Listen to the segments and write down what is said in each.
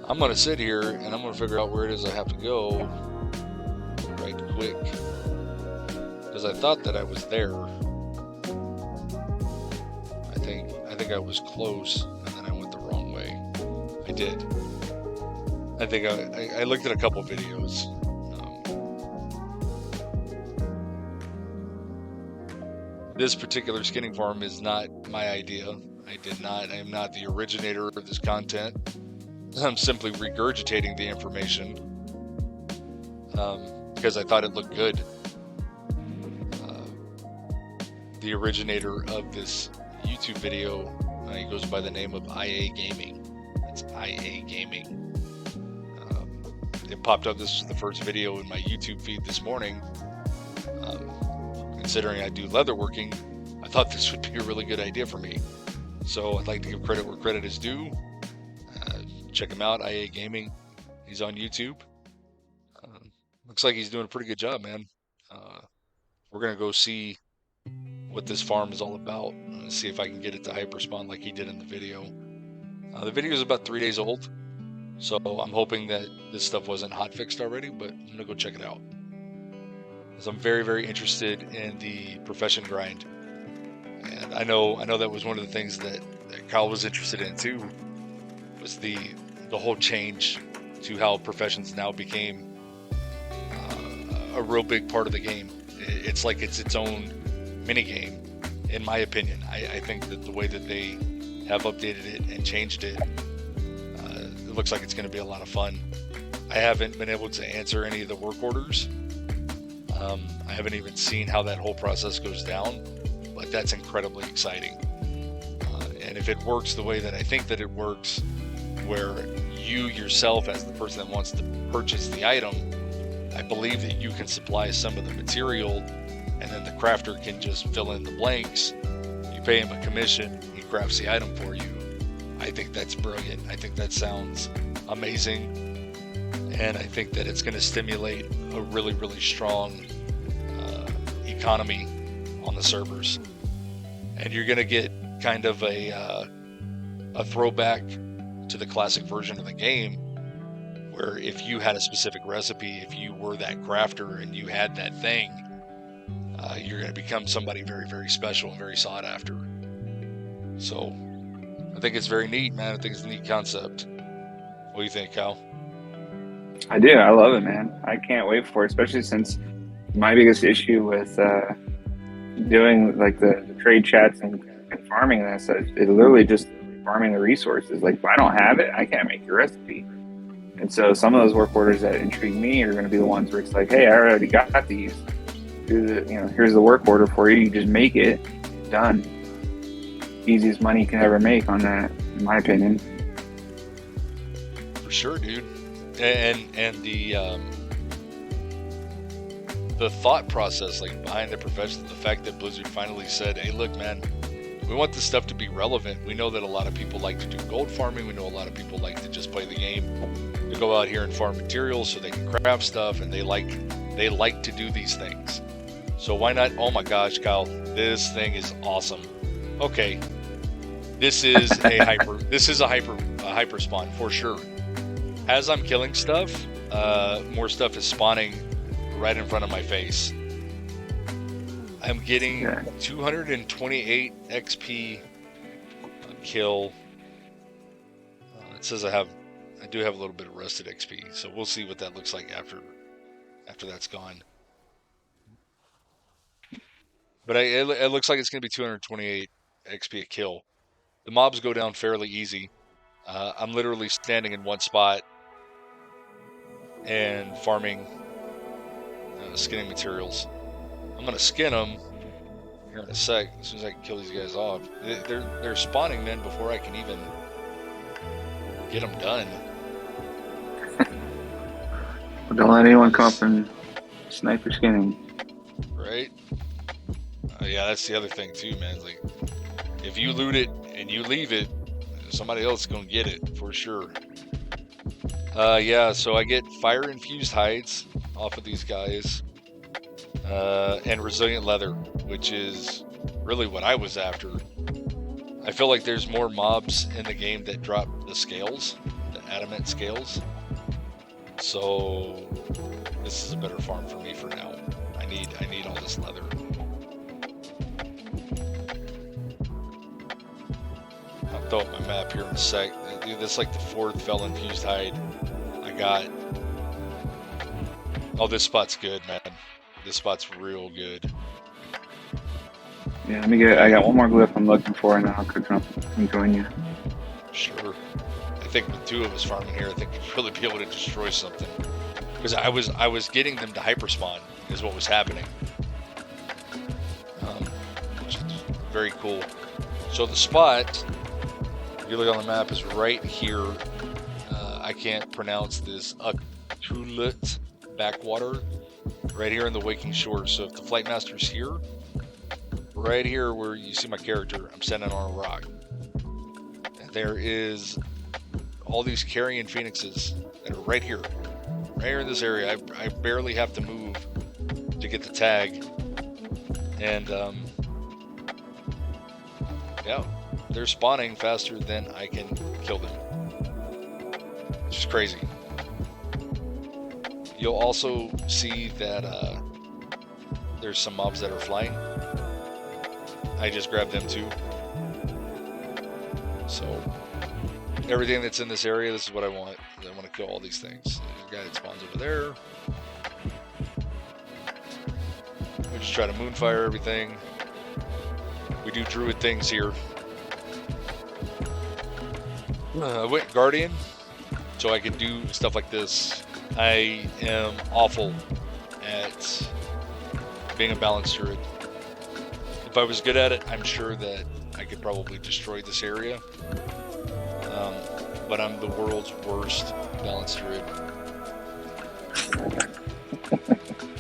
I'm going to sit here and I'm going to figure out where it is I have to go right quick. Because I thought that I was there. I think I was close, and then I went the wrong way. I did. I think I looked at a couple videos. This particular skinning farm is not my idea. I am not the originator of this content. I'm simply regurgitating the information because I thought it looked good. The originator of this YouTube video, he goes by the name of IA Gaming. That's IA Gaming. It popped up. This was the first video in my YouTube feed this morning. Considering I do leatherworking, I thought this would be a really good idea for me. So I'd like to give credit where credit is due. Check him out, IA Gaming. He's on YouTube. Looks like he's doing a pretty good job, man. We're going to go see what this farm is all about. See if I can get it to hyperspawn like he did in the video. The video is about 3 days old, so I'm hoping that this stuff wasn't hotfixed already, but I'm going to go check it out. Because I'm very, very interested in the profession grind. And I know that was one of the things that Kyle was interested in too, was the whole change to how professions now became a real big part of the game. It's like it's its own mini game, in my opinion. I think that the way that they have updated it and changed it, it looks like it's going to be a lot of fun. I haven't been able to answer any of the work orders. I haven't even seen how that whole process goes down, but that's incredibly exciting. And if it works the way that I think that it works, where you yourself as the person that wants to purchase the item, I believe that you can supply some of the material and then the crafter can just fill in the blanks. You pay him a commission, he crafts the item for you. I think that's brilliant. I think that sounds amazing. And I think that it's going to stimulate a really, really strong economy on the servers. And you're going to get kind of a throwback to the classic version of the game, where if you had a specific recipe, if you were that crafter and you had that thing, you're going to become somebody very, very special and very sought after. So I think it's very neat, man. I think it's a neat concept. What do you think, Kyle? I do. I love it, man. I can't wait for it, especially since my biggest issue with doing like the trade chats and farming this, is literally just farming the resources. Like if I don't have it, I can't make your recipe. And so some of those work orders that intrigue me are going to be the ones where it's like, hey, I already got these. Here's the work order for you. You just make it, done. Easiest money you can ever make on that, in my opinion. For sure, dude. And the thought process, like behind the profession, the fact that Blizzard finally said, hey, look, man, we want this stuff to be relevant. We know that a lot of people like to do gold farming. We know a lot of people like to just play the game, to go out here and farm materials so they can craft stuff, and they like to do these things. So why not? Oh my gosh, Kyle, this thing is awesome. Okay, this is a hyper spawn for sure. As I'm killing stuff, more stuff is spawning right in front of my face. I'm getting 228 XP a kill. It says I do have a little bit of rusted XP, so we'll see what that looks like after that's gone. But it looks like it's going to be 228 XP a kill. The mobs go down fairly easy. I'm literally standing in one spot and farming skinning materials. I'm going to skin them here in a sec, as soon as I can kill these guys off. They're spawning, man, before I can even get them done. Don't let anyone come up and snipe your skinning. Right? Yeah, that's the other thing too, man. Like, if you loot it and you leave it, somebody else is going to get it for sure. Yeah, so I get fire infused hides off of these guys, and resilient leather, which is really what I was after. I feel like there's more mobs in the game that drop the scales, the adamant scales. So this is a better farm for me for now. I need all this leather. I'll throw up my map here in a sec. Dude, that's like the 4th Felon Fused Hide I got. Oh, this spot's good, man. This spot's real good. Yeah, I got one more glyph I'm looking for, and then I'll cook up and join you. Sure. I think with 2 of us farming here, I think we'd really be able to destroy something. Because I was getting them to hyperspawn is what was happening. Which is very cool. So the spot, if you look on the map, is right here. I can't pronounce this. Akulut backwater. Right here in the Waking Shores. So if the Flight Master's here, right here where you see my character, I'm standing on a rock. And there is all these carrion phoenixes that are right here in this area. I barely have to move to get the tag, and yeah, they're spawning faster than I can kill them, which is crazy. You'll also see that there's some mobs that are flying. I just grabbed them too. So everything that's in this area, this is what I want. I want to kill all these things. There's a guy that spawns over there. We just try to moonfire everything. We do druid things here. I went guardian so I could do stuff like this. I am awful at being a balanced druid. If I was good at it, I'm sure that I could probably destroy this area. But I'm the world's worst balanced druid.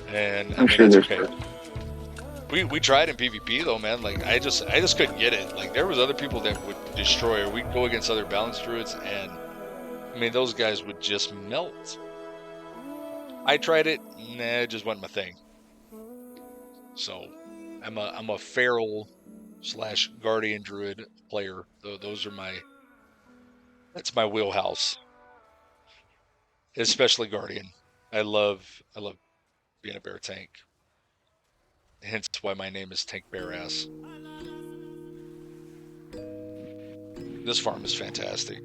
And I mean, sure that's there's okay. We tried in PvP though, man. Like I just couldn't get it. Like there was other people that would destroy, or we'd go against other balanced druids, and I mean those guys would just melt. I tried it, nah, it just wasn't my thing. So I'm a feral / guardian druid player. Those are that's my wheelhouse. Especially guardian. I love being a bear tank. Hence why my name is Tank Bear Ass. This farm is fantastic.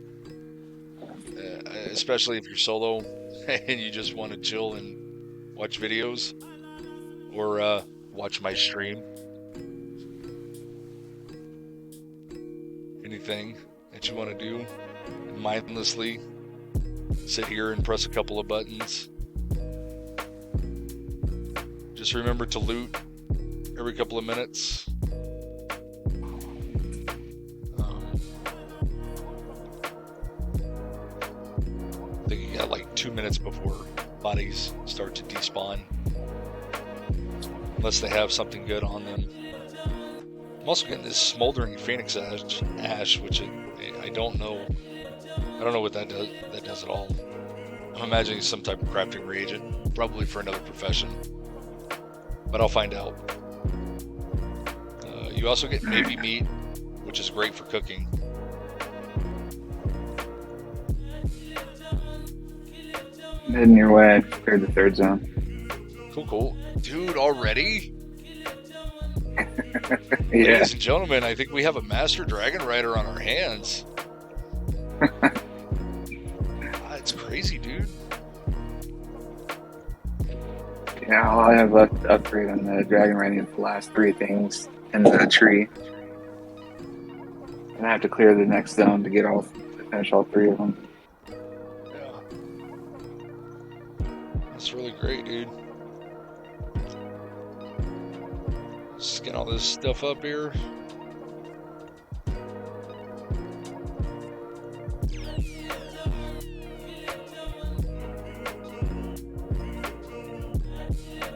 Especially if you're solo and you just want to chill and watch videos or watch my stream. Anything that you want to do mindlessly, sit here and press a couple of buttons. Just remember to loot every couple of minutes. I think you got like 2 minutes before bodies start to despawn, unless they have something good on them. I'm also getting this smoldering phoenix ash, which I don't know. I don't know what that does at all. I'm imagining some type of crafting reagent, probably for another profession, but I'll find out. You also get baby meat, which is great for cooking. Heading your way. I cleared the 3rd zone. Cool. Dude, already? Yeah. Ladies and gentlemen, I think we have a master dragon rider on our hands. It's crazy, dude. Yeah, all I have left to upgrade on the dragon riding is the last 3 things in the tree. And I have to clear the next zone to finish all 3 of them. Yeah. That's really great, dude. Just get all this stuff up here.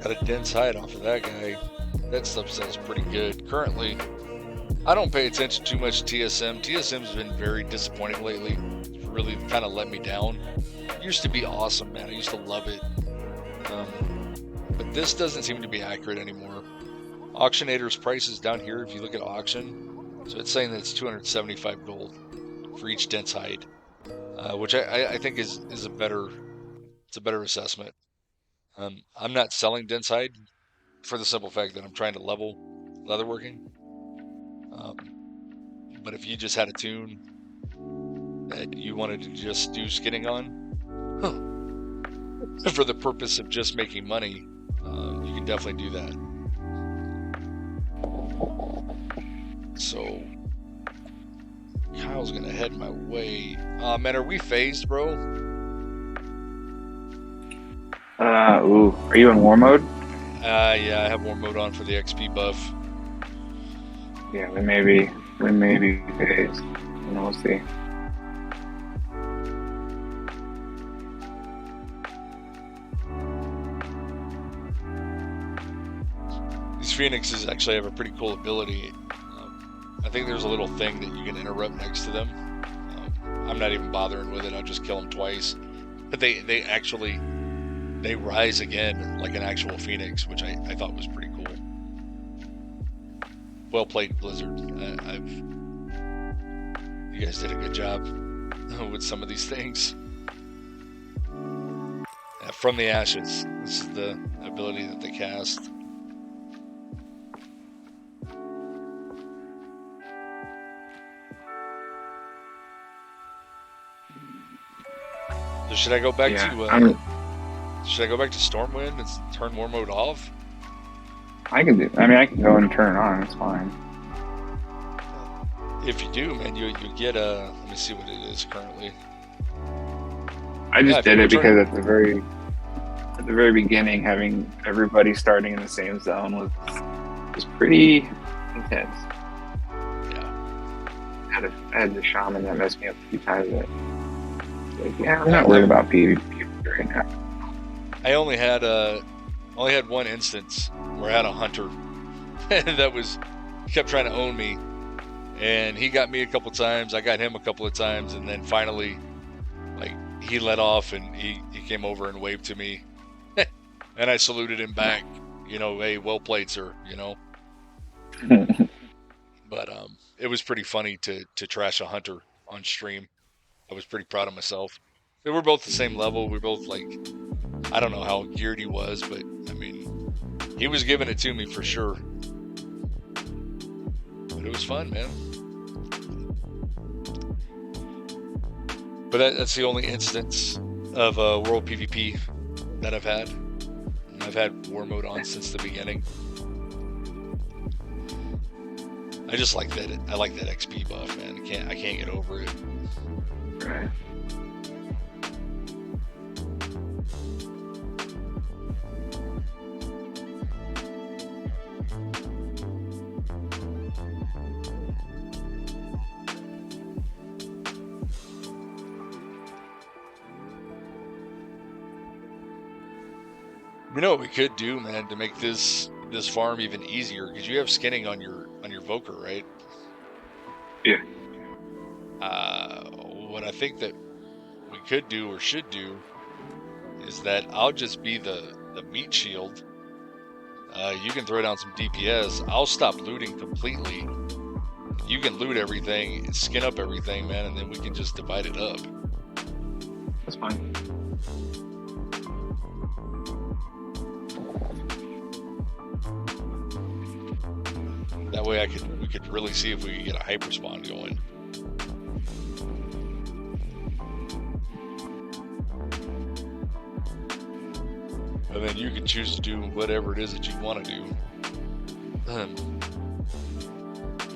Got a dense hide off of that guy. That stuff sounds pretty good. Currently, I don't pay attention too much to TSM. TSM's been very disappointing lately. It's really kind of let me down. It used to be awesome, man. I used to love it. But this doesn't seem to be accurate anymore. Auctionator's prices down here, if you look at auction, So it's saying that it's 275 gold for each dense hide, which I think is a better assessment. I'm not selling dense hide for the simple fact that I'm trying to level leatherworking. But if you just had a tune that you wanted to just do skinning on, for the purpose of just making money, you can definitely do that. So Kyle's gonna head my way. Man, are we phased, bro? Are you in war mode? Yeah, I have war mode on for the XP buff. Yeah, we may be phased. And we'll see. These phoenixes actually have a pretty cool ability. I think there's a little thing that you can interrupt next to them. I'm not even bothering with it. I'll just kill them twice. But they actually rise again like an actual phoenix, which I thought was pretty cool. Well played, Blizzard. You guys did a good job with some of these things. From the ashes. This is the ability that they cast. So should I go back to should I go back to Stormwind and turn war mode off? I can go and turn it on. It's fine. If you do, man, you get a. Let me see what it is currently. I just did it because at the very beginning, having everybody starting in the same zone was pretty intense. Yeah. I had the shaman that messed me up a few times. But yeah, I'm not worried about PvP right now. I only had one instance where I had a hunter that kept trying to own me, and he got me a couple times. I got him a couple of times, and then finally, like, he let off and he came over and waved to me, and I saluted him back. You know, hey, well played, sir. You know. But it was pretty funny to trash a hunter on stream. I was pretty proud of myself. We were both the same level. We were both like, I don't know how geared he was, but I mean, he was giving it to me for sure. But it was fun, man. But that's the only instance of World PvP that I've had. I've had war mode on since the beginning. I just like that. I like that XP buff, man. I can't get over it. Right. You know what we could do, man, to make this farm even easier, because you have skinning on your Voker, right? Yeah. What I think that we could do or should do is that I'll just be the meat shield. You can throw down some DPS. I'll stop looting completely. You can loot everything, skin up everything, man, and then we can just divide it up. That's fine. That way we could really see if we could get a hyper spawn going. And then you can choose to do whatever it is that you want to do.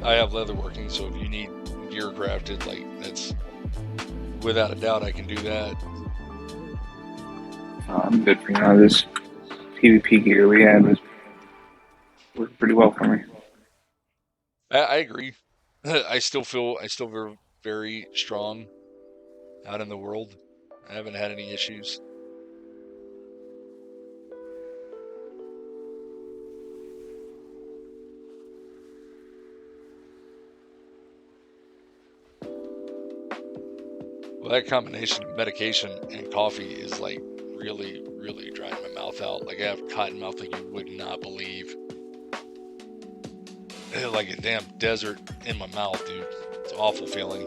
I have leatherworking, so if you need gear crafted, like, that's without a doubt I can do that. I'm good for now. This PvP gear we had worked pretty well for me. I agree. I still feel very, very strong out in the world. I haven't had any issues. Well, that combination of medication and coffee is like really, really drying my mouth out. Like I have cotton mouth like you would not believe. like a damn desert in my mouth, dude. It's an awful feeling.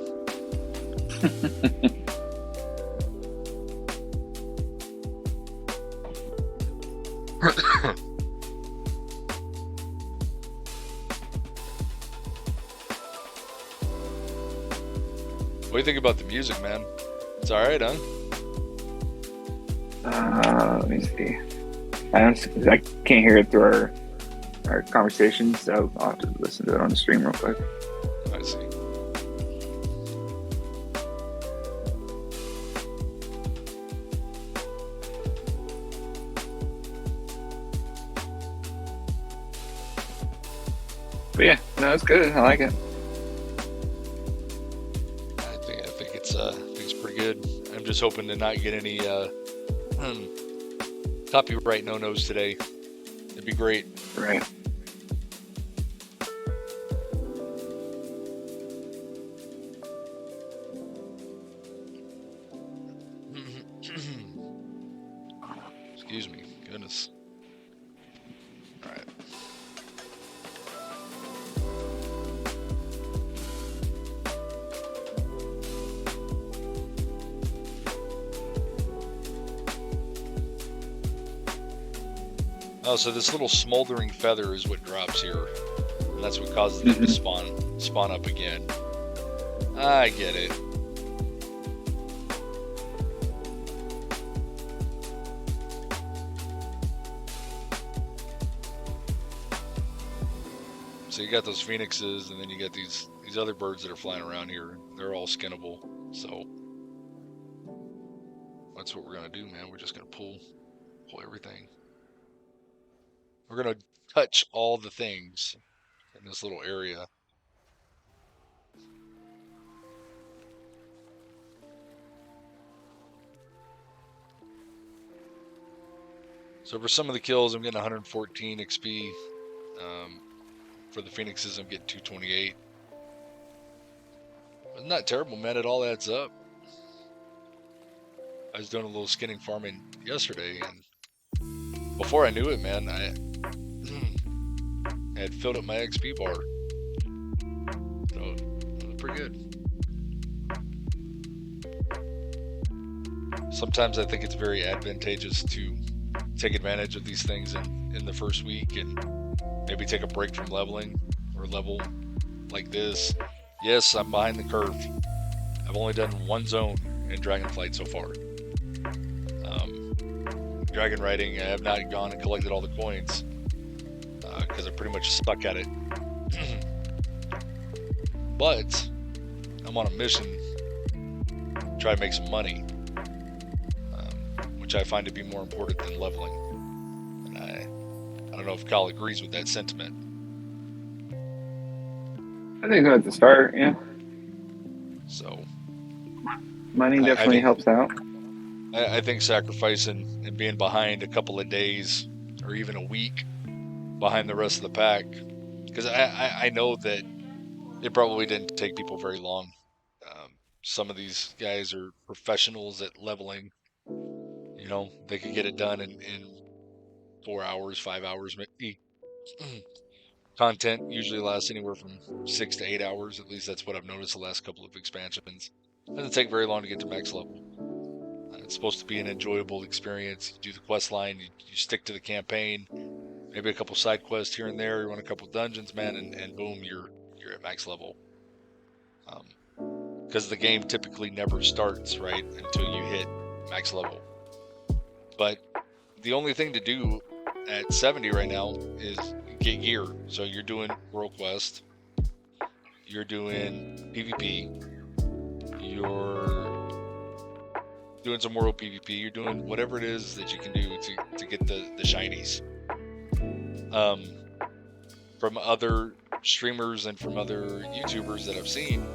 What do you think about the music, man? It's all right, huh? Let me see. I can't hear it through our conversations, so I'll have to listen to it on the stream real quick. I see. But yeah, no, it's good. I like it. I think it's pretty good. I'm just hoping to not get any copyright no-nos today. It'd be great. Right. Excuse me. Goodness. All right. Oh, so this little smoldering feather is what drops here. And that's what causes them to spawn up again. I get it. So you got those phoenixes, and then you got these other birds that are flying around here. They're all skinnable. So that's what we're gonna do, man. We're just gonna pull everything. We're gonna touch all the things in this little area. So for some of the kills, I'm getting 114 XP. For the phoenixes, I'm getting 228. It's not terrible, man. It all adds up. I was doing a little skinning farming yesterday, and before I knew it, man, I had filled up my XP bar. So it was pretty good. Sometimes I think it's very advantageous to take advantage of these things in the first week and maybe take a break from leveling or level like this. Yes, I'm behind the curve. I've only done one zone in Dragonflight so far. Dragon riding, I have not gone and collected all the coins because I pretty much stuck at it. But I'm on a mission to try to make some money, which I find to be more important than leveling. And I don't know if Kyle agrees with that sentiment. I think so at the start, yeah. So money definitely helps out. I think sacrificing and being behind a couple of days or even a week behind the rest of the pack, because I know that it probably didn't take people very long. Some of these guys are professionals at leveling. You know, they could get it done in 4 hours, 5 hours. Maybe. Content usually lasts anywhere from 6 to 8 hours. At least that's what I've noticed the last couple of expansions. It doesn't take very long to get to max level. It's supposed to be an enjoyable experience. You do the quest line, you stick to the campaign, maybe a couple side quests here and there, you run a couple dungeons, man, and boom, you're at max level. Because the game typically never starts, right, until you hit max level. But the only thing to do at 70 right now is get gear. So you're doing World Quest, you're doing PvP, you're doing some World PvP, you're doing whatever it is that you can do to get the shinies. From other streamers and from other YouTubers that I've seen,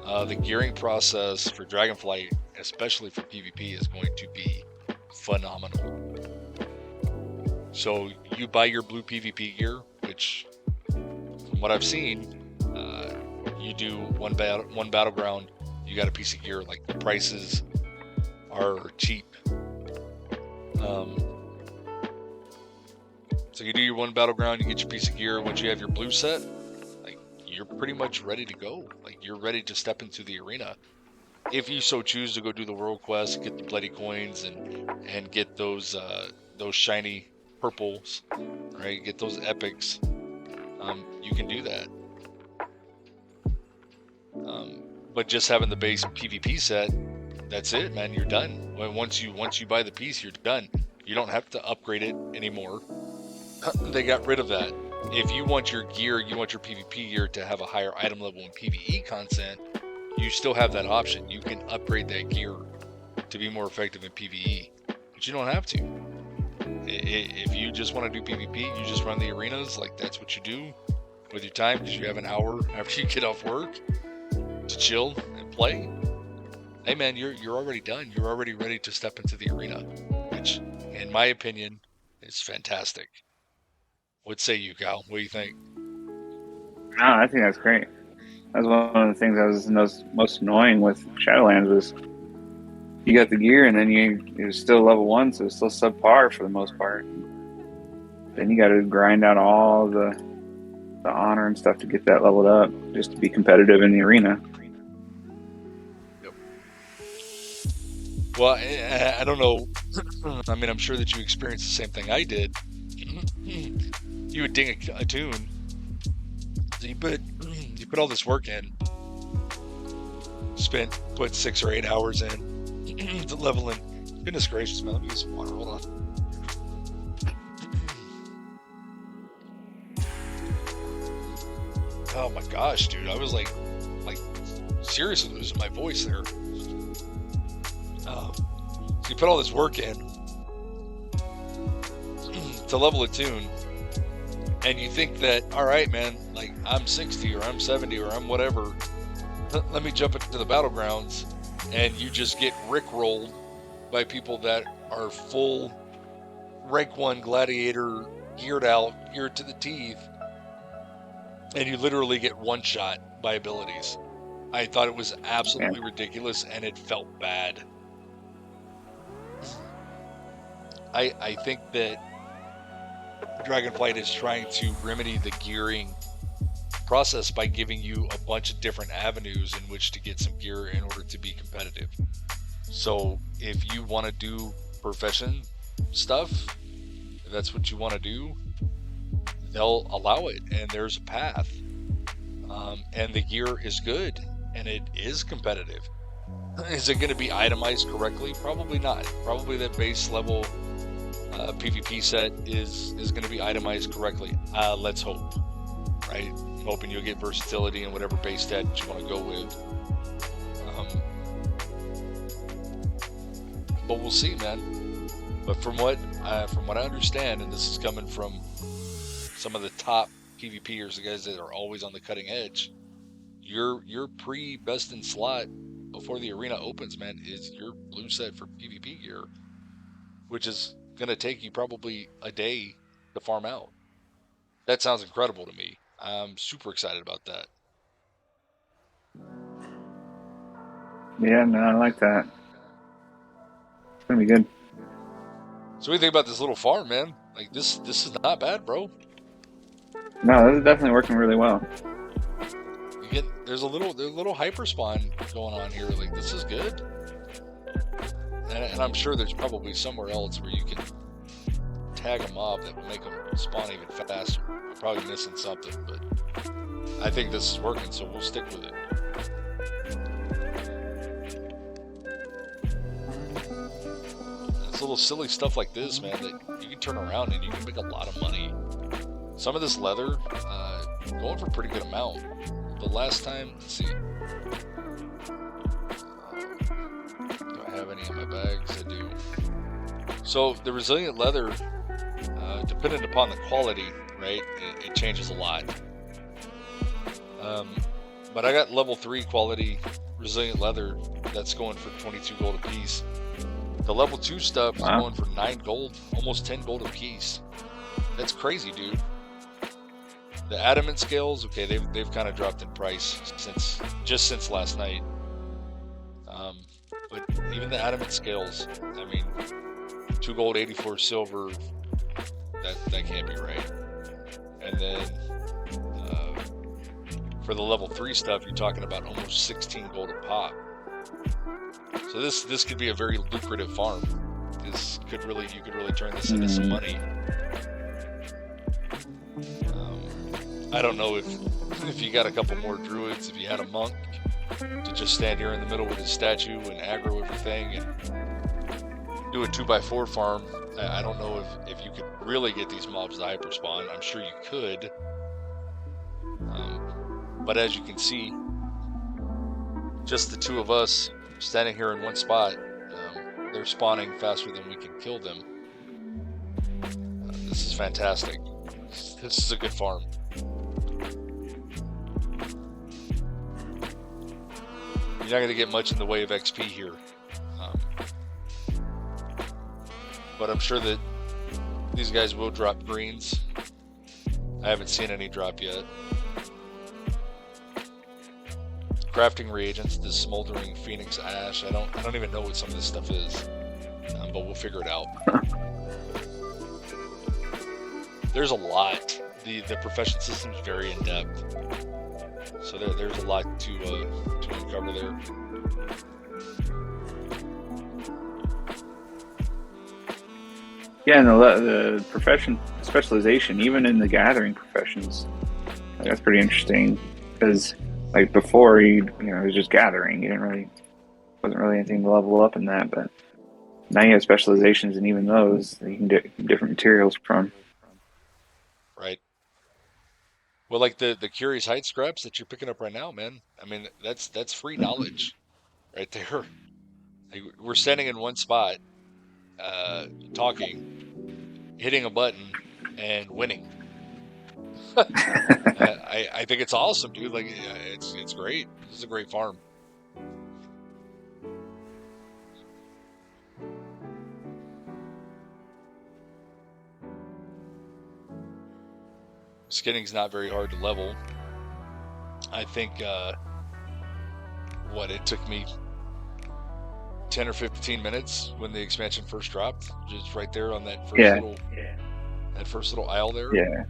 the gearing process for Dragonflight, especially for PvP, is going to be phenomenal. So you buy your blue PvP gear, which from what I've seen, you do one battleground, you got a piece of gear. Like, the prices are cheap. So So you do your one battleground, you get your piece of gear. Once you have your blue set, like, you're pretty much ready to go. Like, you're ready to step into the arena. If you so choose to go do the world quest, get the bloody coins, and get those shiny purples, right? Get those epics. You can do that. But just having the base PvP set, that's it, man. You're done. Once you buy the piece, you're done. You don't have to upgrade it anymore. They got rid of that. If you want your gear, you want your PvP gear to have a higher item level in PvE content, you still have that option. You can upgrade that gear to be more effective in PvE, but you don't have to. If you just want to do PvP, you just run the arenas, like that's what you do with your time, because you have an hour after you get off work to chill and play. Hey man, you're already done. You're already ready to step into the arena, which, in my opinion, is fantastic. What say you, Kyle? What do you think? No, I think that's great. That's one of the things that was most annoying with Shadowlands was you got the gear and then you're still level 1, so it's still subpar for the most part. Then you got to grind out all the honor and stuff to get that leveled up just to be competitive in the arena. Yep. Well, I don't know. I mean, I'm sure that you experienced the same thing I did. You would ding a tune. So you put all this work in. Put 6 or 8 hours in to leveling. Goodness gracious, man. Let me get some water. Hold on. Oh my gosh, dude. I was like seriously losing my voice there. So you put all this work in to level a tune, and you think that, all right, man, like I'm 60 or I'm 70 or I'm whatever, let me jump into the battlegrounds, and you just get rickrolled by people that are full rank 1 gladiator, geared to the teeth, and you literally get one shot by abilities. I thought it was absolutely ridiculous, and it felt bad. I think that Dragonflight is trying to remedy the gearing process by giving you a bunch of different avenues in which to get some gear in order to be competitive. So if you want to do profession stuff, if that's what you want to do, they'll allow it, and there's a path. And the gear is good, and it is competitive. Is it going to be itemized correctly? Probably not. Probably that base level PvP set is going to be itemized correctly. Let's hope, right? I'm hoping you'll get versatility in whatever base stat that you want to go with. But we'll see, man. But from what I understand, and this is coming from some of the top PvPers, the guys that are always on the cutting edge, your pre-best in slot before the arena opens, man, is your blue set for PvP gear, which is going to take you probably a day to farm out. That sounds incredible to me. I'm super excited about that. Yeah, no, I like that. It's going to be good. So what do you think about this little farm, man? Like, this is not bad, bro. No, this is definitely working really well. There's a little hyper spawn going on here. Like, this is good. And I'm sure there's probably somewhere else where you can tag a mob that will make them spawn even faster. I'm probably missing something, but I think this is working, so we'll stick with it. It's little silly stuff like this, man, that you can turn around and you can make a lot of money. Some of this leather, going for a pretty good amount. The last time, let's see. Do I have any in my bags? I do. So the resilient leather, dependent upon the quality, right, it changes a lot. But I got level 3 quality resilient leather that's going for 22 gold a piece. The level 2 stuff is going for 9 gold, almost 10 gold a piece. That's crazy, dude. The adamant scales, okay, they've kind of dropped in price since last night. But even the adamant scales, I mean, 2 gold, 84 silver, that can't be right. And then for the level 3 stuff, you're talking about almost 16 gold a pop. So this could be a very lucrative farm. You could really turn this into some money. I don't know if you got a couple more druids, if you had a monk to just stand here in the middle with his statue and aggro everything and do a 2x4 farm. I don't know if you could really get these mobs to hyper spawn. I'm sure you could. But as you can see, just the two of us standing here in one spot, they're spawning faster than we can kill them. This is fantastic. This is a good farm. You're not going to get much in the way of XP here. But I'm sure that these guys will drop greens. I haven't seen any drop yet. Crafting reagents, this smoldering phoenix ash. I don't even know what some of this stuff is, but we'll figure it out. There's a lot. The profession system is very in depth, so there's a lot to uncover there. Yeah, and the profession specialization, even in the gathering professions, that's pretty interesting. Because like before, it was just gathering. Wasn't really anything to level up in that. But now you have specializations, and even those you can get different materials from. Right. Well, like the Curious Heights scraps that you're picking up right now, man. I mean, that's free knowledge, right there. Like, we're standing in one spot, talking, hitting a button, and winning. I think it's awesome, dude. Like, it's great. This is a great farm. Skinning's not very hard to level. I think it took me 10 or 15 minutes when the expansion first dropped, just right there on that first little aisle there. Yeah,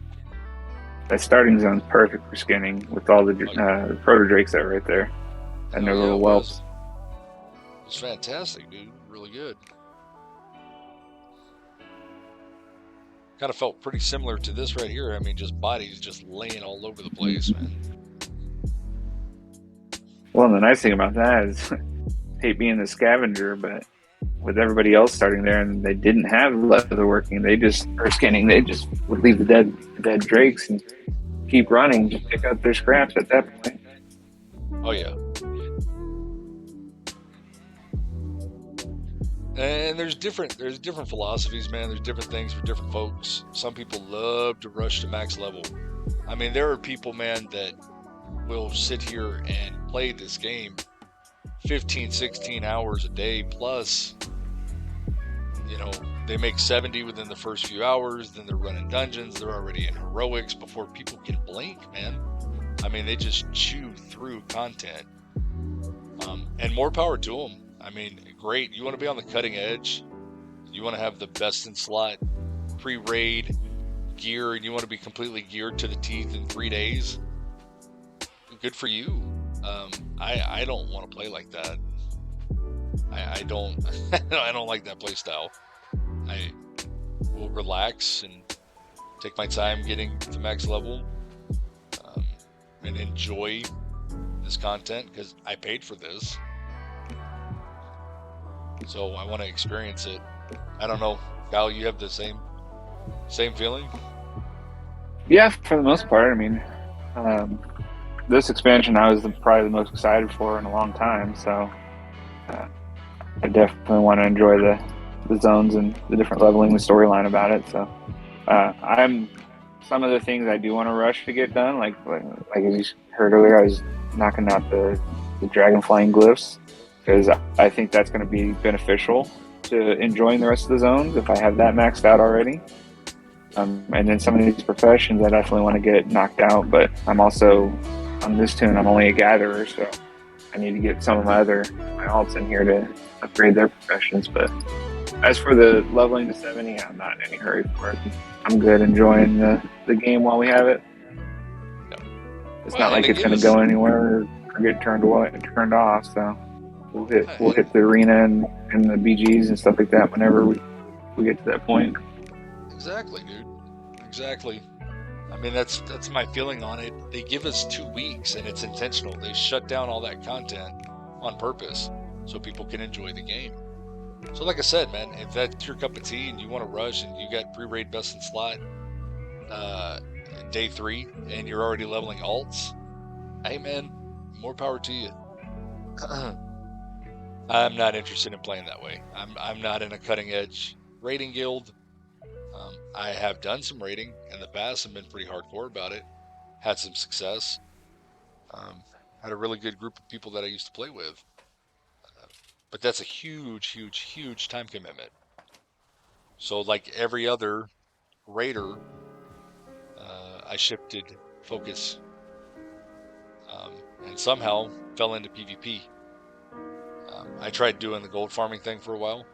that starting zone's perfect for skinning with all the proto drakes that are right there and their little whelps. It was fantastic, dude. Really good. Kind of felt pretty similar to this right here. I mean, just bodies just laying all over the place, man. Well, and the nice thing about that is, hate being the scavenger, but with everybody else starting there and they didn't have leather working, they just would leave the dead drakes and keep running to pick up their scraps at that point. Oh yeah. And there's different philosophies, man. There's different things for different folks. Some people love to rush to max level. I mean, there are people, man, that will sit here and play this game 15, 16 hours a day plus. They make 70 within the first few hours, then they're running dungeons, they're already in heroics before people can blink, man. I mean, they just chew through content. And more power to them. I mean, great. You want to be on the cutting edge. You want to have the best in slot pre-raid gear, and you want to be completely geared to the teeth in 3 days. Good for you. I don't want to play like that. I don't I don't like that play style. I will relax and take my time getting to max level, and enjoy this content because I paid for this. So I want to experience it. I don't know, Kyle, you have the same feeling? Yeah, for the most part. I mean, this expansion I was probably the most excited for in a long time. So I definitely want to enjoy the zones and the different leveling, the storyline about it. So some of the things I do want to rush to get done, like as you heard earlier, I was knocking out the dragon flying glyphs, because I think that's going to be beneficial to enjoying the rest of the zones if I have that maxed out already. And then some of these professions I definitely want to get knocked out, but I'm also, on this tune, I'm only a gatherer, so I need to get some of my alts in here to upgrade their professions. But As for the leveling to 70, I'm not in any hurry for it. I'm good enjoying the game while we have it. Yeah. It's Well, not and like to it's give going to us, go anywhere or get turned off. So we'll hit the arena and the BGs and stuff like that whenever we get to that point. exactly, dude. Exactly. I mean, that's my feeling on it. They give us 2 weeks, and it's intentional. They shut down all that content on purpose so people can enjoy the game. So, like I said, man, if that's your cup of tea and you want to rush and you got pre-raid best in slot day 3 and you're already leveling alts, hey, man, more power to you. I'm not interested in playing that way. I'm not in a cutting edge raiding guild. I have done some raiding in the past and been pretty hardcore about it. Had some success. Had a really good group of people that I used to play with. But that's a huge, huge, huge time commitment. So, like every other raider, I shifted focus and somehow fell into PvP. I tried doing the gold farming thing for a while.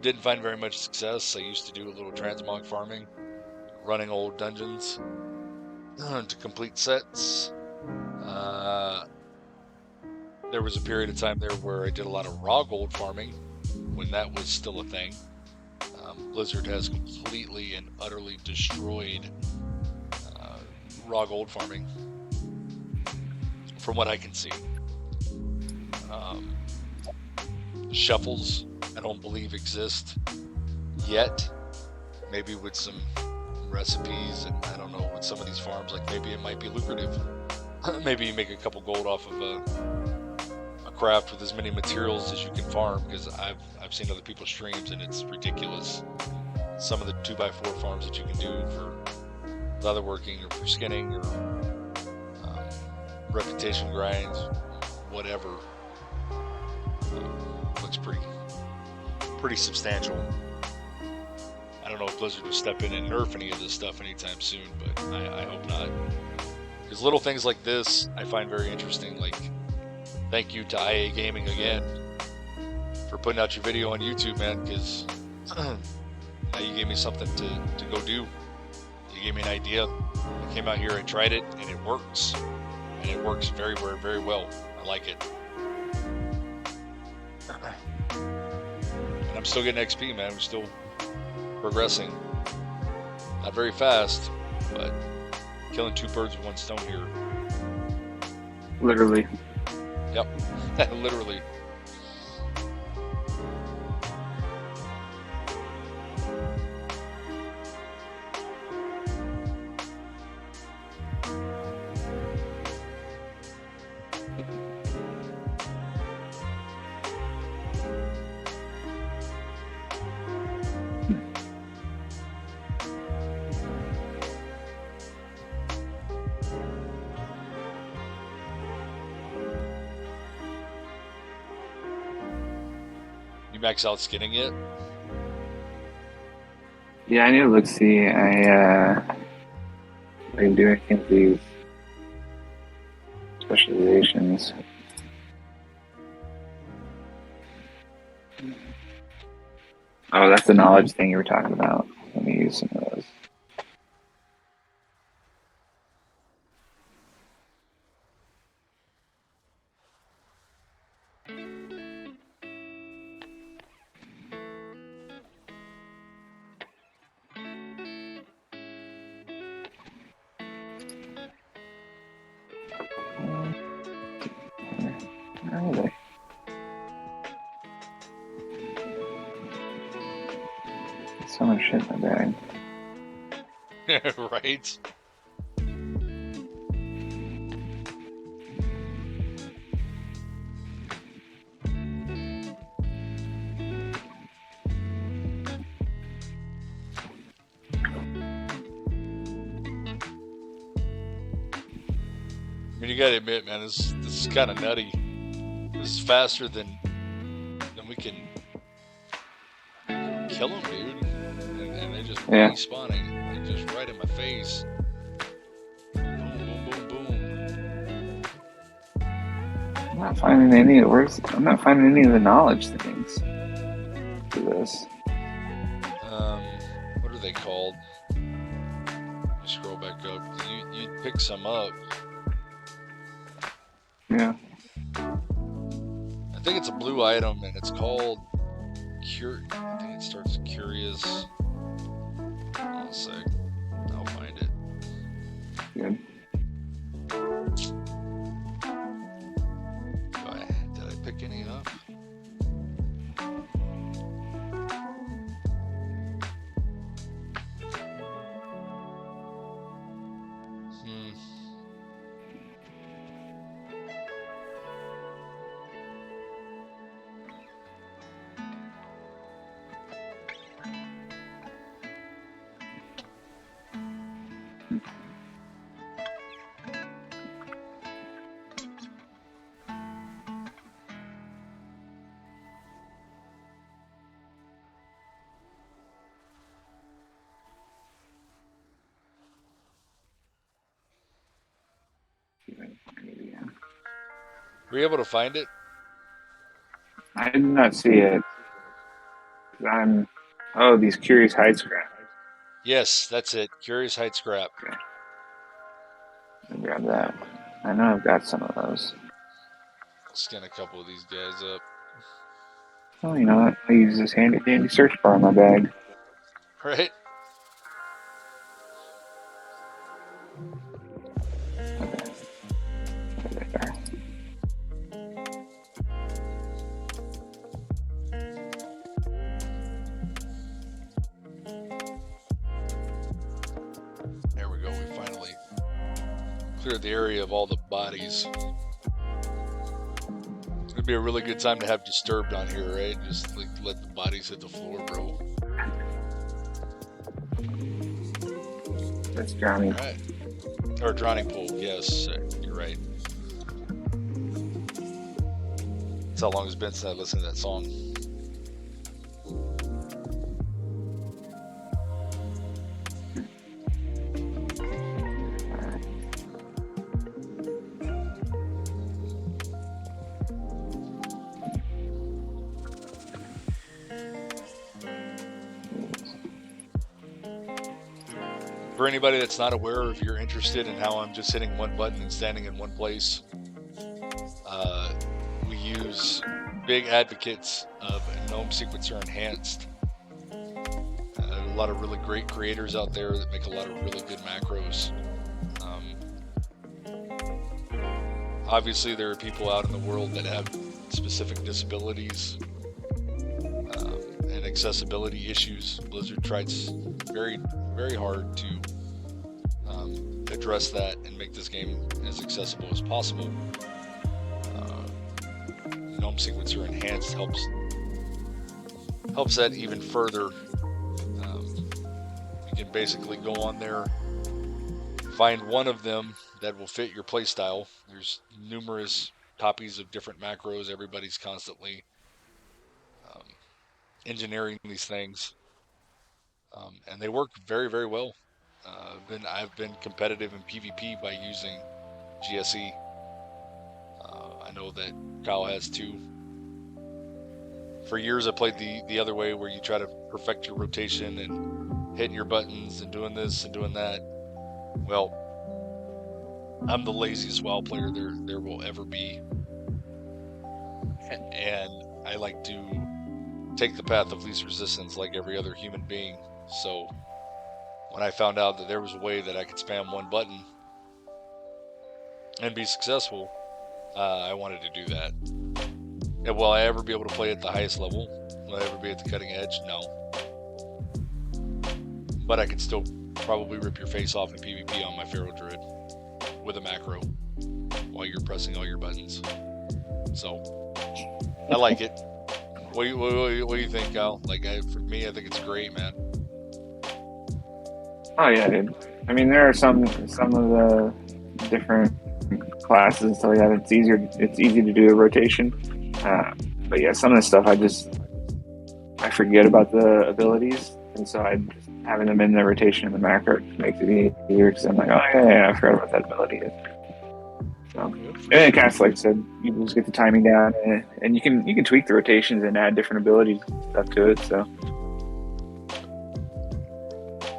Didn't find very much success. I used to do a little transmog farming, running old dungeons to complete sets. There was a period of time there where I did a lot of raw gold farming when that was still a thing. Blizzard has completely and utterly destroyed raw gold farming from what I can see. Shuffles, I don't believe exist yet. Maybe with some recipes, and I don't know, with some of these farms, like maybe it might be lucrative. Maybe you make a couple gold off of a craft with as many materials as you can farm, because I've seen other people's streams and it's ridiculous. Some of the 2x4 farms that you can do for leatherworking or for skinning or reputation grinds, whatever, looks pretty substantial. I don't know if Blizzard will step in and nerf any of this stuff anytime soon, but I hope not. Because little things like this I find very interesting. Like, thank you to IA Gaming again for putting out your video on YouTube, man, because now you gave me something to go do. You gave me an idea. I came out here, I tried it, and it works. And it works very, very, very well. I like it. And I'm still getting XP, man. I'm still progressing. Not very fast, but killing 2 birds with 1 stone here. Literally. Yep. Literally. You max out skinning yet? Yeah, I need to look see. I can do anything with these specializations. Oh, that's the knowledge thing you were talking about. Let me use some of those. Where are they? So much shit in my bag. Right? I mean, you gotta admit, man, this is kind of nutty. This is faster than we can kill them, dude. And they just respawning. They just right in my face. Boom, boom, boom, boom. I'm not finding any of the knowledge things. to this. What are they called? Scroll back up. You pick some up. Yeah. I think it's a blue item, and it's called I think it starts Curious. One sec. I'll find it. Good. Did I pick any up? Were you able to find it? I did not see it. These Curious Hide Scrap. Yes, that's it. Curious Hide Scrap. Okay. I'll grab that. I know I've got some of those. I'll scan a couple of these guys up. Oh, you know what? I use this handy dandy search bar in my bag. Right? Okay. There. There we go. We finally cleared the area of all the bodies. It'd be a really good time to have Disturbed on here, right? Just like let the bodies hit the floor, bro. That's drowning. All right. Or Drowning Pool, yes, you're right. That's how long it's been since I listened to that song. For anybody that's not aware, if you're interested in how I'm just hitting one button and standing in one place, we use big advocates of GNOME Sequencer Enhanced. A lot of really great creators out there that make a lot of really good macros. Obviously, there are people out in the world that have specific disabilities and accessibility issues. Blizzard tries very, very hard to address that and make this game as accessible as possible. GNOME Sequencer Enhanced helps that even further. You can basically go on there, find one of them that will fit your playstyle. There's numerous copies of different macros. Everybody's constantly engineering these things, and they work very, very well. I've been competitive in PvP by using GSE. I know that Kyle has too. For years I played the other way, where you try to perfect your rotation and hitting your buttons and doing this and doing that. Well, I'm the laziest WoW player there will ever be, and I like to take the path of least resistance like every other human being. So when I found out that there was a way that I could spam one button and be successful, I wanted to do that. And will I ever be able to play at the highest level? Will I ever be at the cutting edge? No. But I could still probably rip your face off in PvP on my Pharaoh Druid with a macro while you're pressing all your buttons. So I like it. What do you think, Kyle? For me, I think it's great, man. Oh yeah, dude. I mean, there are some of the different classes, so yeah, it's easy to do a rotation. But yeah, some of the stuff I forget about the abilities, and so having them in the rotation in the macro makes it easier, because I'm like, oh yeah, I forgot about that ability. So, Yeah, for and sure. kind of like I said, you just get the timing down, and you can tweak the rotations and add different abilities and stuff to it. So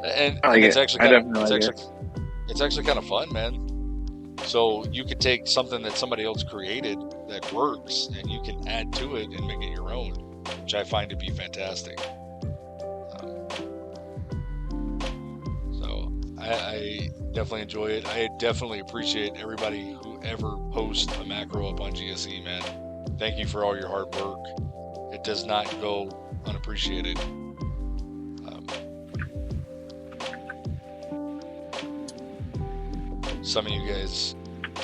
I like And it's it. actually I kind of definitely like it. it's actually kind of fun, man. So you could take something that somebody else created that works, and you can add to it and make it your own, which I find to be fantastic. So I definitely enjoy it. I definitely appreciate everybody who ever posts a macro up on GSE, man. Thank you for all your hard work. It does not go unappreciated. Some of you guys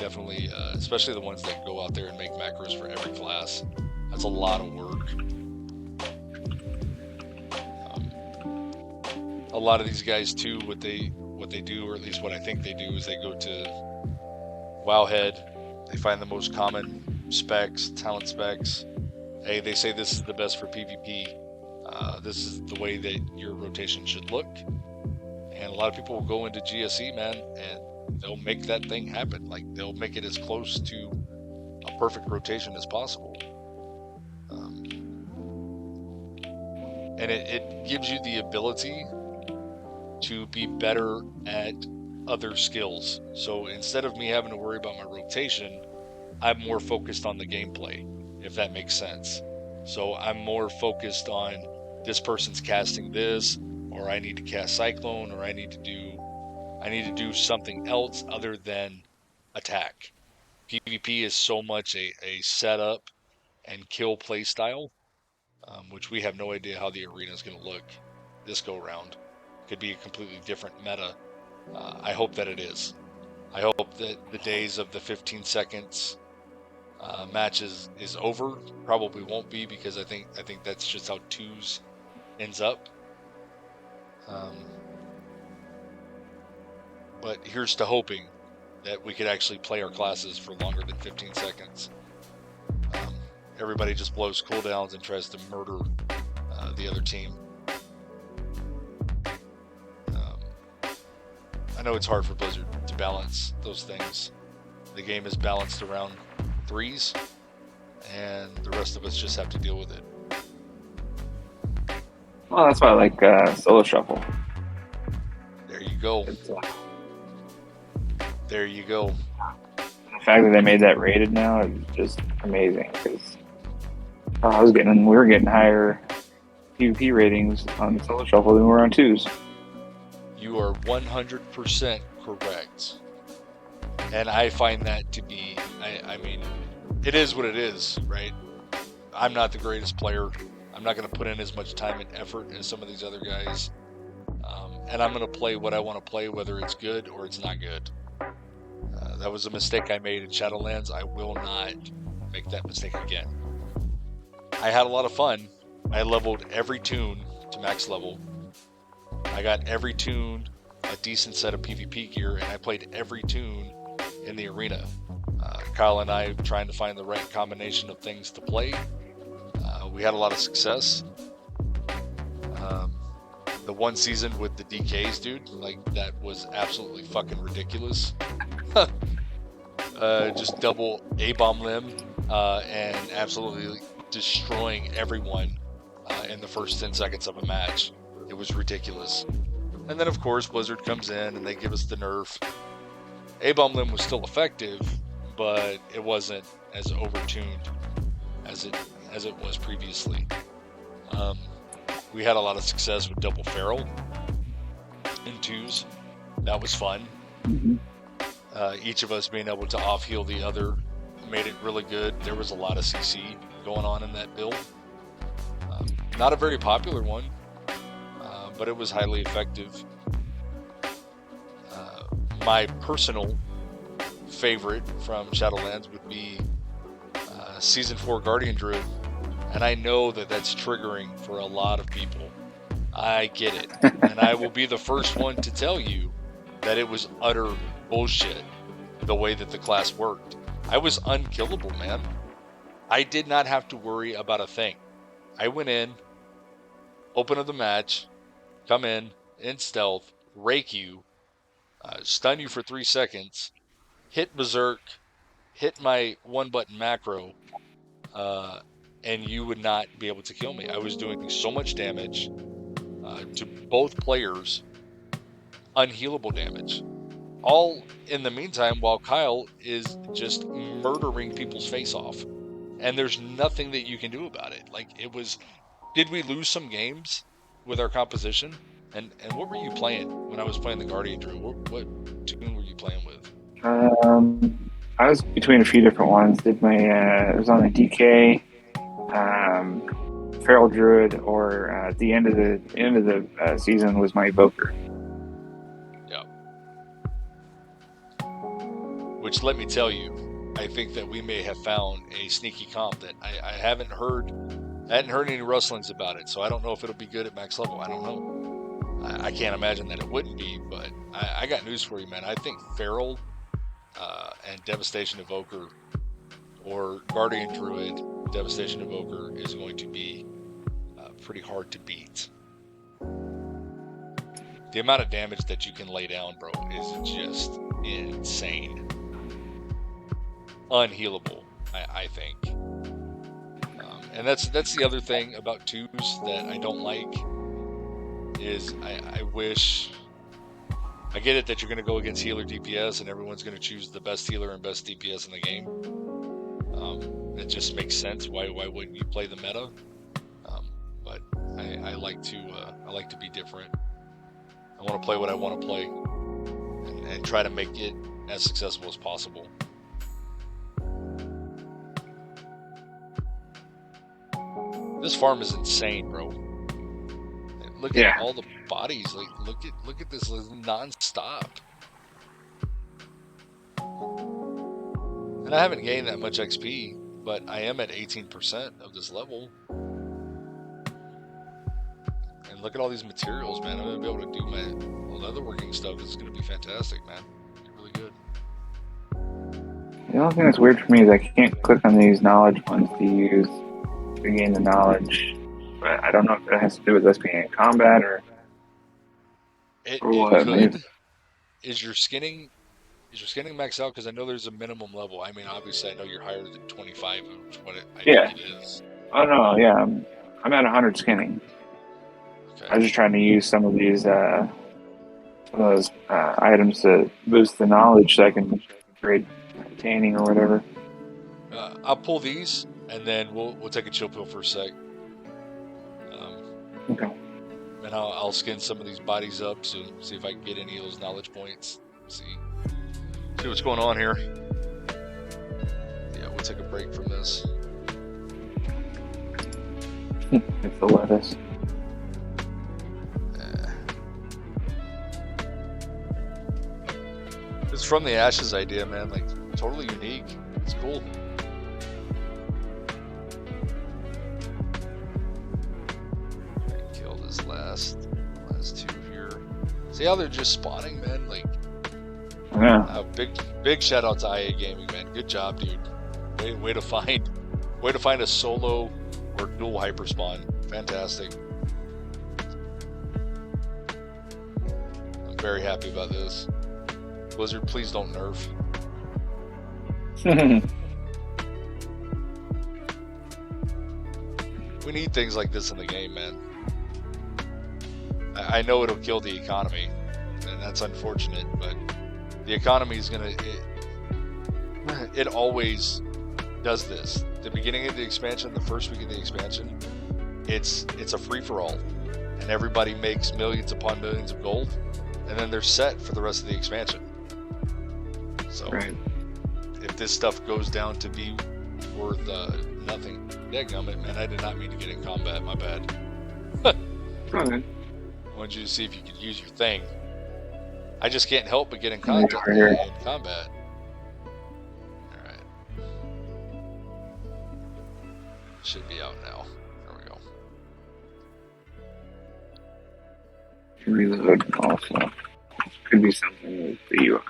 definitely, especially the ones that go out there and make macros for every class, that's a lot of work. A lot of these guys too, what they do, or at least what I think they do, is they go to Wowhead, they find the most common specs, talent specs. Hey, they say this is the best for PvP. This is the way that your rotation should look. And a lot of people will go into GSE, man, and they'll make that thing happen. Like, they'll make it as close to a perfect rotation as possible. And it gives you the ability to be better at other skills. So instead of me having to worry about my rotation, I'm more focused on the gameplay, if that makes sense. So I'm more focused on this person's casting this, or I need to cast Cyclone, or I need to do something else other than attack. PvP is so much a setup and kill play style, which we have no idea how the arena is going to look this go round. Could be a completely different meta. I hope that it is. I hope that the days of the 15 seconds matches is over. Probably won't be, because I think that's just how twos ends up. But here's to hoping that we could actually play our classes for longer than 15 seconds. Everybody just blows cooldowns and tries to murder the other team. I know it's hard for Blizzard to balance those things. The game is balanced around threes, and the rest of us just have to deal with it. Well, that's why I like Solo Shuffle. There you go. There you go. The fact that they made that rated now is just amazing, because we were getting higher PvP ratings on Solo Shuffle than we were on twos. You are 100% correct. And I find that to be, I mean, it is what it is, right? I'm not the greatest player. I'm not going to put in as much time and effort as some of these other guys. And I'm going to play what I want to play, whether it's good or it's not good. That was a mistake I made in Shadowlands. I will not make that mistake again. I had a lot of fun. I leveled every toon to max level. I got every toon a decent set of PvP gear, and I played every toon in the arena. Kyle and I trying to find the right combination of things to play. We had a lot of success. The one season with the DKs, dude, like, that was absolutely fucking ridiculous. Just double A-bomb limb and absolutely destroying everyone in the first 10 seconds of a match. It was ridiculous. And then, of course, Blizzard comes in and they give us the nerf. A-bomb limb was still effective, but it wasn't as overtuned as it was previously. We had a lot of success with double feral in twos. That was fun. Mm-hmm. Each of us being able to off-heal the other made it really good. There was a lot of CC going on in that build. Not a very popular one, but it was highly effective. My personal favorite from Shadowlands would be Season 4 Guardian Druid, and I know that that's triggering for a lot of people. I get it, and I will be the first one to tell you that it was utter bullshit the way that the class worked. I was unkillable, man. I did not have to worry about a thing. I went in, open of the match, come in stealth, rake you, stun you for 3 seconds, hit berserk, hit my one button macro, and you would not be able to kill me. I was doing so much damage to both players, unhealable damage. All in the meantime, while Kyle is just murdering people's face off. And there's nothing that you can do about it. Like, it was, did we lose some games with our composition? And what were you playing when I was playing the Guardian Druid? What tune were you playing with? I was between a few different ones. Did my it was on the DK, Feral Druid, or at the end of the season was my Evoker. Yeah. Which, let me tell you, I think that we may have found a sneaky comp that I hadn't heard any rustlings about it. So I don't know if it'll be good at max level. I don't know. I can't imagine that it wouldn't be, but I got news for you, man. I think Feral and Devastation Evoker, or Guardian Druid Devastation Evoker, is going to be pretty hard to beat. The amount of damage that you can lay down, bro, is just insane. Unhealable, I think. And that's the other thing about twos that I don't like, is I wish, I get it that you're going to go against healer DPS and everyone's going to choose the best healer and best DPS in the game. It just makes sense. Why wouldn't you play the meta? But I like to be different. I want to play what I want to play, and try to make it as successful as possible. This farm is insane, bro. Look at all the bodies. Like, look at this non-stop. And I haven't gained that much XP, but I am at 18% of this level. And look at all these materials, man. I'm gonna be able to do my leatherworking stuff. It's gonna be fantastic, man. It's really good. The only thing that's weird for me is I can't click on these knowledge ones to use to gain the knowledge. But I don't know if that has to do with us being in combat or what. It could. Is your skinning maxed out? Because I know there's a minimum level. I mean, obviously, I know you're higher than 25, which what I think it is. Oh no, yeah, I'm at 100 skinning. Okay. I was just trying to use some of these those items to boost the knowledge, so I can grade tanning or whatever. I'll pull these, and then we'll take a chill pill for a sec. Okay. And I'll skin some of these bodies up, so see if I can get any of those knowledge points. See what's going on here. Yeah, we'll take a break from this. It's the lettuce. It's from the Ashes idea, man. Like, totally unique. It's cool. Kill this last two here. See how they're just spawning, man? Like, yeah. Big shout out to IA Gaming, man. Good job, dude. Way to find a solo or dual hyper spawn. Fantastic. I'm very happy about this. Blizzard, please don't nerf. We need things like this in the game, man. I know it'll kill the economy, and that's unfortunate, but the economy is gonna... It always does this. The beginning of the expansion, the first week of the expansion, it's a free-for-all, and everybody makes millions upon millions of gold, and then they're set for the rest of the expansion. So, if this stuff goes down to be worth nothing, dadgummit, man, I did not mean to get in combat. My bad. I wanted you to see if you could use your thing. I just can't help but get in combat. All right, should be out now. There we go. Reload also. Could be something with the UI.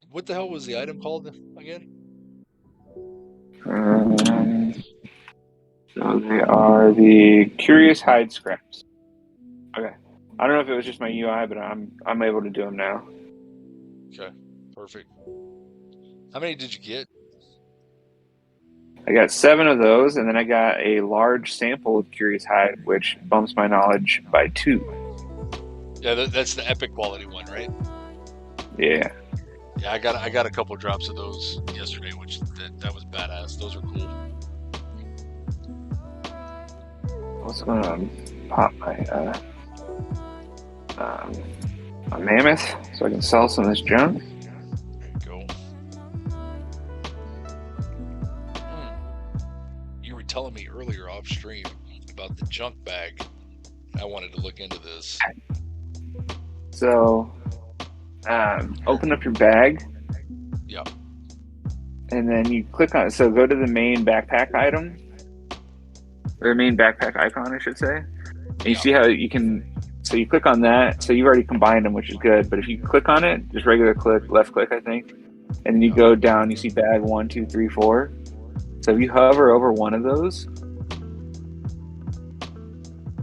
What the hell was the item called again? So they are the Curious Hide scraps. Okay. I don't know if it was just my UI, but I'm able to do them now. Okay, perfect. How many did you get? I got 7 of those, and then I got a large sample of Curious Hide, which bumps my knowledge by 2. Yeah, that's the epic quality one, right? Yeah. Yeah, I got a couple drops of those yesterday, which that was badass. Those are cool. What's going on? Pop um, my mammoth so I can sell some of this junk. There you go. You were telling me earlier off stream about the junk bag. I wanted to look into this. So, open up your bag, Yeah. and then you click on it. So go to the main backpack item, or the main backpack icon, I should say. And you Yeah. see how you can. So you click on that. So you've already combined them, which is good. But if you click on it, just regular click, left click, I think, and then you Yeah. go down. You see bag 1, 2, 3, 4. So if you hover over one of those,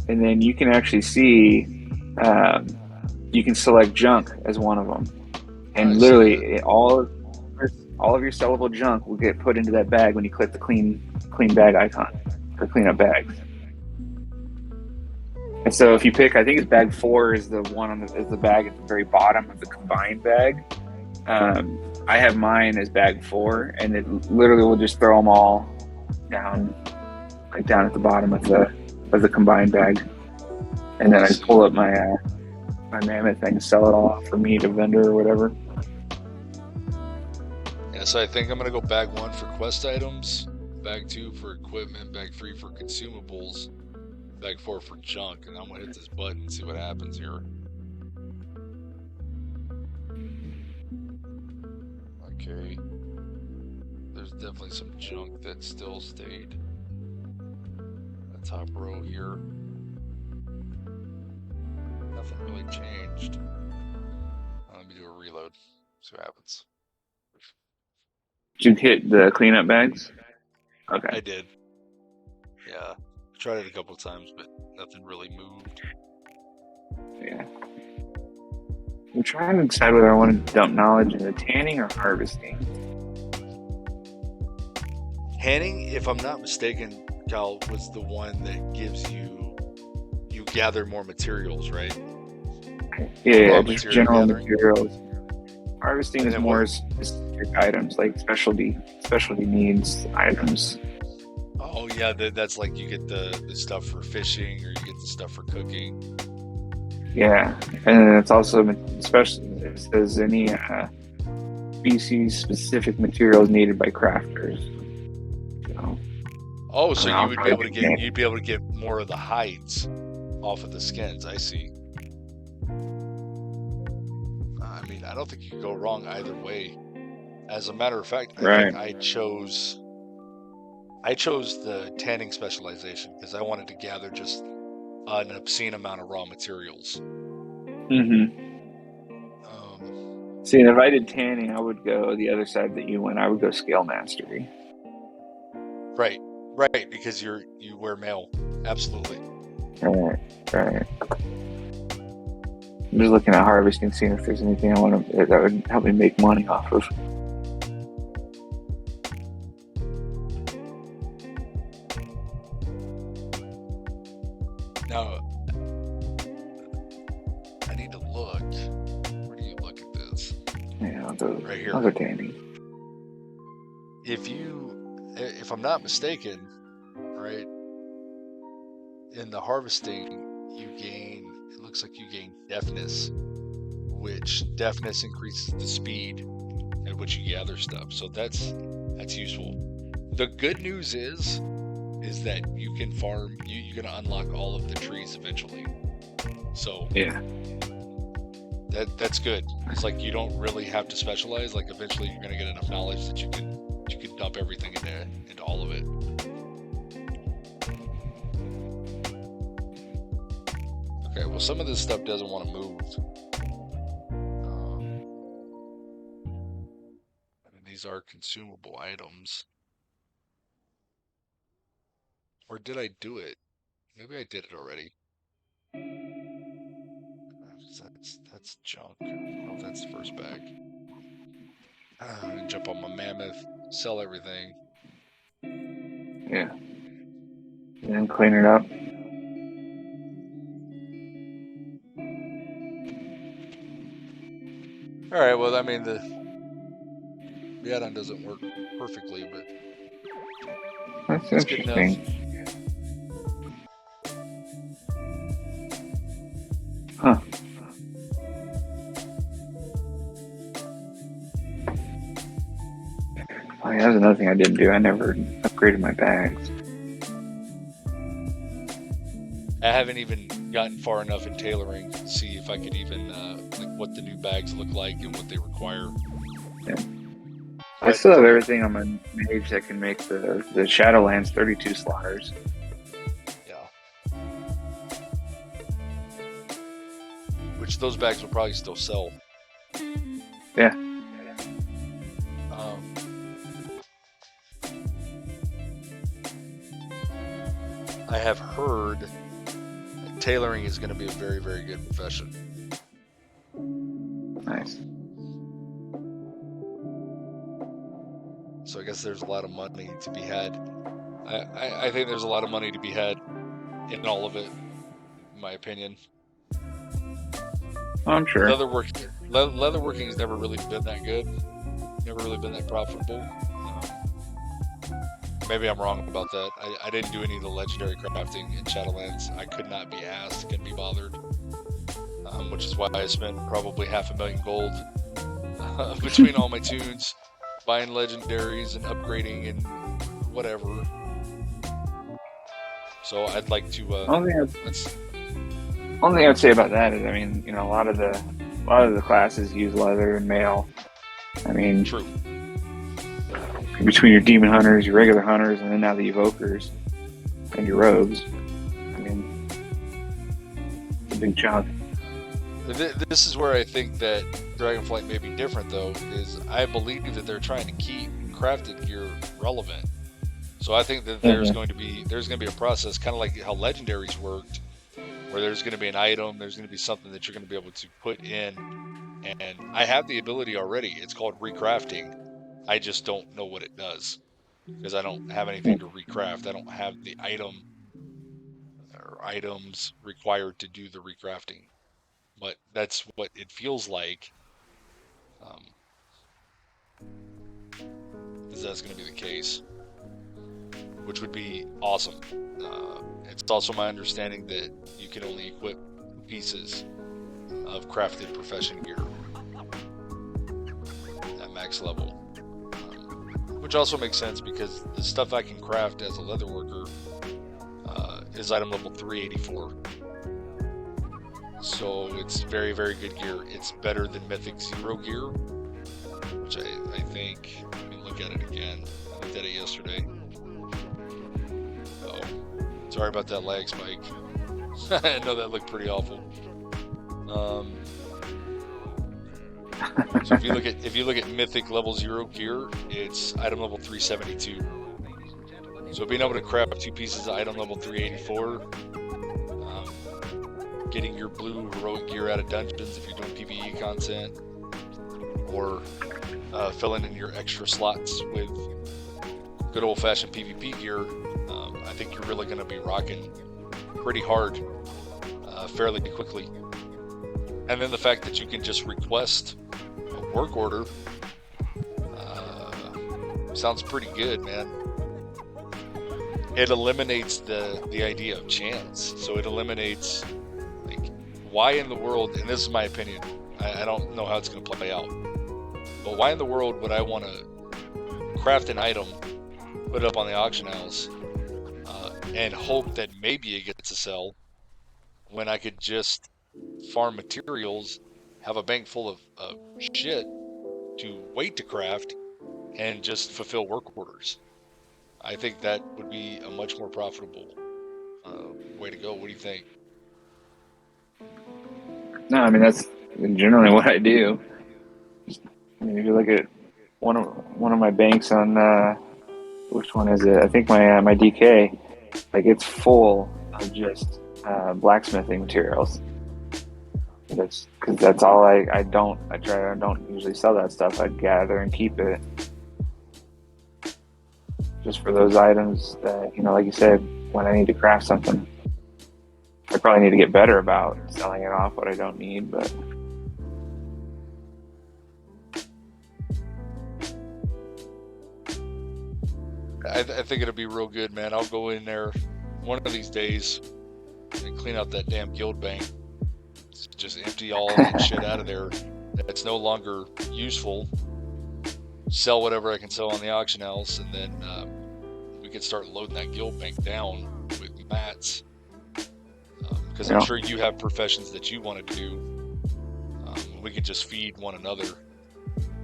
and then you can actually see, you can select junk as one of them, and I see that. literally all of your sellable junk will get put into that bag when you click the clean bag icon or clean up bags. And so if you pick, I think it's bag 4 is the one is the bag at the very bottom of the combined bag. I have mine as bag 4, and it literally will just throw them all down, like down at the bottom of the combined bag, and then I pull up my my mammoth thing, sell it all off for meat, a vendor or whatever. Yeah, so I think I'm gonna go bag 1 for quest items, bag 2 for equipment, bag 3 for consumables, bag 4 for junk, and I'm gonna hit this button and see what happens here. Okay. There's definitely some junk that still stayed. The top row here. Nothing really changed. Let me do a reload. See what happens. Did you hit the cleanup bags? Okay. I did. Yeah. Tried it a couple times, but nothing really moved. Yeah. I'm trying to decide whether I want to dump knowledge into tanning or harvesting. Tanning, if I'm not mistaken, Cal, was the one that gives you gather more materials, right? Yeah, Raw just material general gathering. materials. Harvesting And is then more specific items, like specialty needs items. Oh yeah, that's like you get the stuff for fishing, or you get the stuff for cooking. Yeah, and then it's also especially it says any species specific materials needed by crafters. So, Oh, so I'll you'd probably be able to get more of the hides off of the skins. I see. I mean, I don't think you could go wrong either way. As a matter of fact, I think I chose the tanning specialization because I wanted to gather just an obscene amount of raw materials. Mm-hmm. See, and if I did tanning, I would go the other side that you went. I would go scale mastery. Right, because you wear mail. Absolutely. Right. I'm just looking at harvesting, seeing if there's anything I want to that would help me make money off of. Now, I need to look. Where do you look at this? Yeah, I'll go right here. I'll go tanning. If I'm not mistaken, right, in the harvesting, it looks like you gain deafness, which deafness increases the speed at which you gather stuff. So that's useful. The good news is that you can farm, you're going to unlock all of the trees eventually. So yeah, that's good. It's like you don't really have to specialize. Like eventually you're going to get enough knowledge that you can dump everything into all of it. Okay, well, some of this stuff doesn't want to move. I mean, these are consumable items. Or did I do it? Maybe I did it already. That's junk. Oh, that's the first bag. I'm gonna jump on my mammoth, sell everything. Yeah. And then clean it up. All right. Well, I mean the add-on doesn't work perfectly, but That's it's good enough. interesting. Huh. Oh, yeah, that's another thing I didn't do. I never upgraded my bags. I haven't even gotten far enough in tailoring to see if I could even like what the new bags look like and what they require. Yeah. I still have everything on my mage that can make the Shadowlands 32 slaughters. Yeah. Which those bags will probably still sell. Yeah. I have heard that tailoring is going to be a very, very good profession. Nice. So I guess there's a lot of money to be had. I think there's a lot of money to be had in all of it, in my opinion. I'm sure. Leatherworking has never really been that good. Never really been that profitable. Maybe I'm wrong about that. I didn't do any of the legendary crafting in Shadowlands. I could not be asked, couldn't be bothered. Which is why I spent probably $500,000 gold between all my tunes, buying legendaries and upgrading and whatever. So I'd like to. Only thing I'd say about that is, I mean, a lot of the classes use leather and mail. I mean, true. Between your demon hunters, your regular hunters, and then now the evokers and your rogues, I mean, it's a big chunk. This is where I think that Dragonflight may be different, though, is I believe that they're trying to keep crafted gear relevant. So I think that there's going to be a process, kind of like how legendaries worked, where there's going to be an item, there's going to be something that you're going to be able to put in, and I have the ability already. It's called recrafting. I just don't know what it does because I don't have anything to recraft. I don't have the item or items required to do the recrafting. But that's what it feels like. Is that's going to be the case, which would be awesome. It's also my understanding that you can only equip pieces of crafted profession gear at max level, which also makes sense because the stuff I can craft as a leatherworker is item level 384. So it's very, very good gear. It's better than Mythic 0 gear, which I think, let me look at it again. I looked at it yesterday. Oh, sorry about that lag spike. I know that looked pretty awful. So if you look at Mythic level 0 gear, it's item level 372. So being able to craft 2 pieces of item level 384, getting your blue heroic gear out of dungeons if you're doing PvE content, or filling in your extra slots with good old-fashioned PvP gear, I think you're really going to be rocking pretty hard fairly quickly. And then the fact that you can just request a work order sounds pretty good, man. It eliminates the idea of chance. So it eliminates, like, why in the world, and this is my opinion, I don't know how it's going to play out, but why in the world would I want to craft an item, put it up on the auction house, and hope that maybe it gets a sell, when I could just farm materials, have a bank full of shit to wait to craft, and just fulfill work orders? I think that would be a much more profitable way to go. What do you think? No, I mean, that's generally what I do. I mean, if you look at one of my banks on which one is it? I think my DK. like it's full of just blacksmithing materials. That's because that's all I don't I don't usually sell that stuff. I gather and keep it just for those items that, you know, like you said, when I need to craft something. I probably need to get better about selling it off what I don't need, but I think it'll be real good, man. I'll go in there one of these days and clean out that damn guild bank. Just empty all of that shit out of there that's no longer useful. Sell whatever I can sell on the auction house, and then we can start loading that guild bank down with mats. Because I'm sure you have professions that you want to do. We can just feed one another.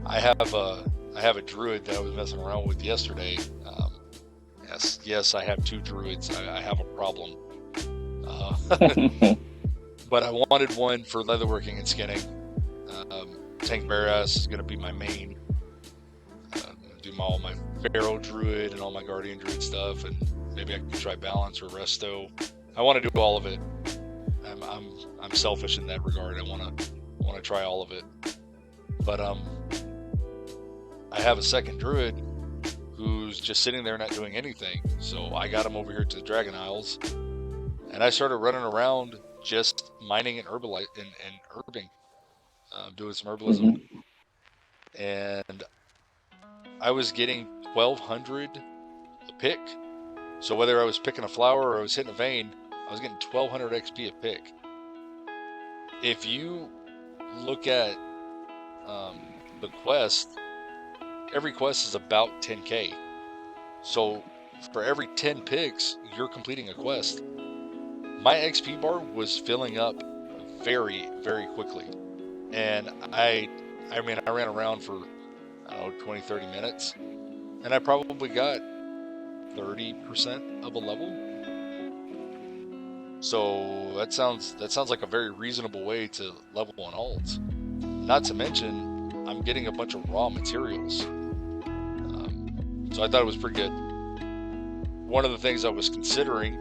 I have a druid that I was messing around with yesterday. Yes, I have 2 druids. I have a problem. But I wanted one for leatherworking and skinning. Tank Barass is going to be my main. Do all my Pharaoh druid and all my guardian druid stuff, and maybe I can try balance or resto. I want to do all of it. I'm selfish in that regard. I want to try all of it. But I have a second druid who's just sitting there not doing anything. So I got him over here to the Dragon Isles, and I started running around just mining and herbing, doing some herbalism. And I was getting 1,200 a pick. So whether I was picking a flower or I was hitting a vein, I was getting 1,200 XP a pick. If you look at the quest, every quest is about 10k. So for every 10 picks, you're completing a quest. My XP bar was filling up very, very quickly. And I ran around for, I don't know, 20, 30 minutes. And I probably got 30% of a level. So that sounds like a very reasonable way to level on alts. Not to mention, I'm getting a bunch of raw materials. So I thought it was pretty good. One of the things I was considering,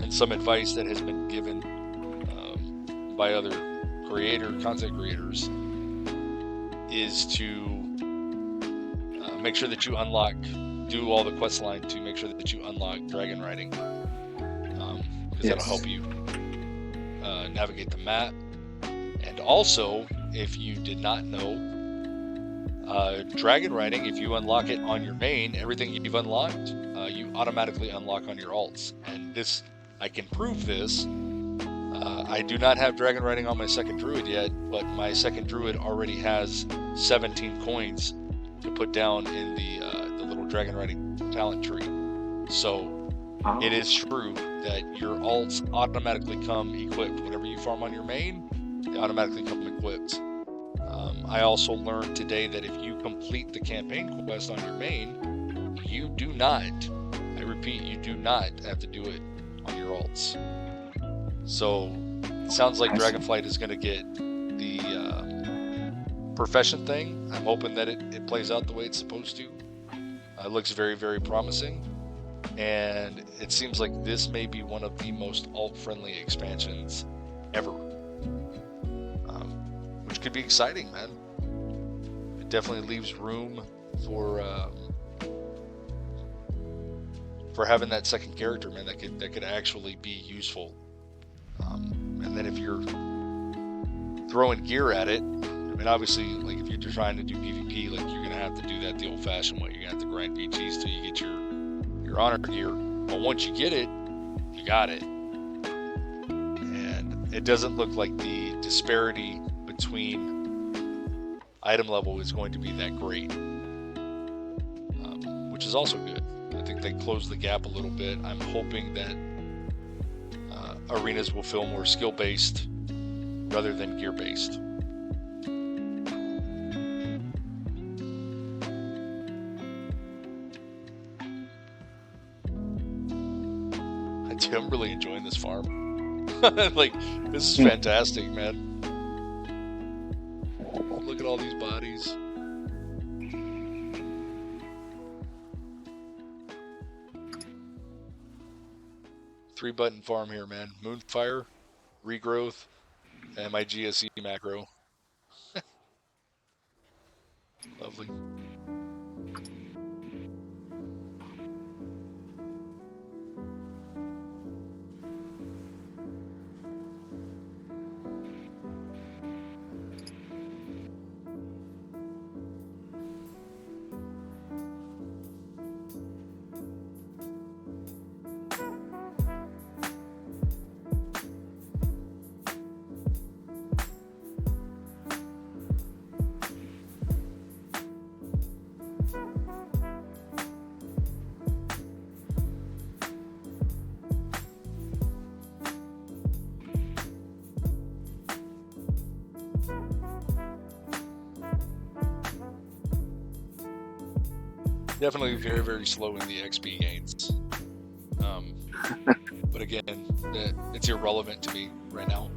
and some advice that has been given by other content creators, is to make sure that you do all the quest line to make sure that you unlock dragon riding, because that'll help you navigate the map. And also, if you did not know, dragon riding, if you unlock it on your main, everything you've unlocked, you automatically unlock on your alts. And this, I can prove this. I do not have dragon riding on my second druid yet, but my second druid already has 17 coins to put down in the little dragon riding talent tree. So it is true that your alts automatically come equipped. Whatever you farm on your main, they automatically come equipped. I also learned today that if you complete the campaign quest on your main, you do not, I repeat, you do not have to do it on your alts. So it sounds like Dragonflight is going to get the profession thing. I'm hoping that it plays out the way it's supposed to. It looks very, very promising. And it seems like this may be one of the most alt-friendly expansions ever. Which could be exciting, man. It definitely leaves room for having that second character, man, that could actually be useful. And then if you're throwing gear at it, I mean, obviously, like if you're trying to do PvP, like you're gonna have to do that the old-fashioned way. You're gonna have to grind VGs till you get your honor gear. But once you get it, you got it. And it doesn't look like the disparity between item level is going to be that great, which is also good. I think they closed the gap a little bit. I'm hoping that arenas will feel more skill-based rather than gear-based. I'm really enjoying this farm. Like, this is fantastic, man. Look at all these bodies. 3-button farm here, man. Moonfire, regrowth, and my GSE macro. Lovely. Definitely very, very slow in the XP gains. But again, it's irrelevant to me right now.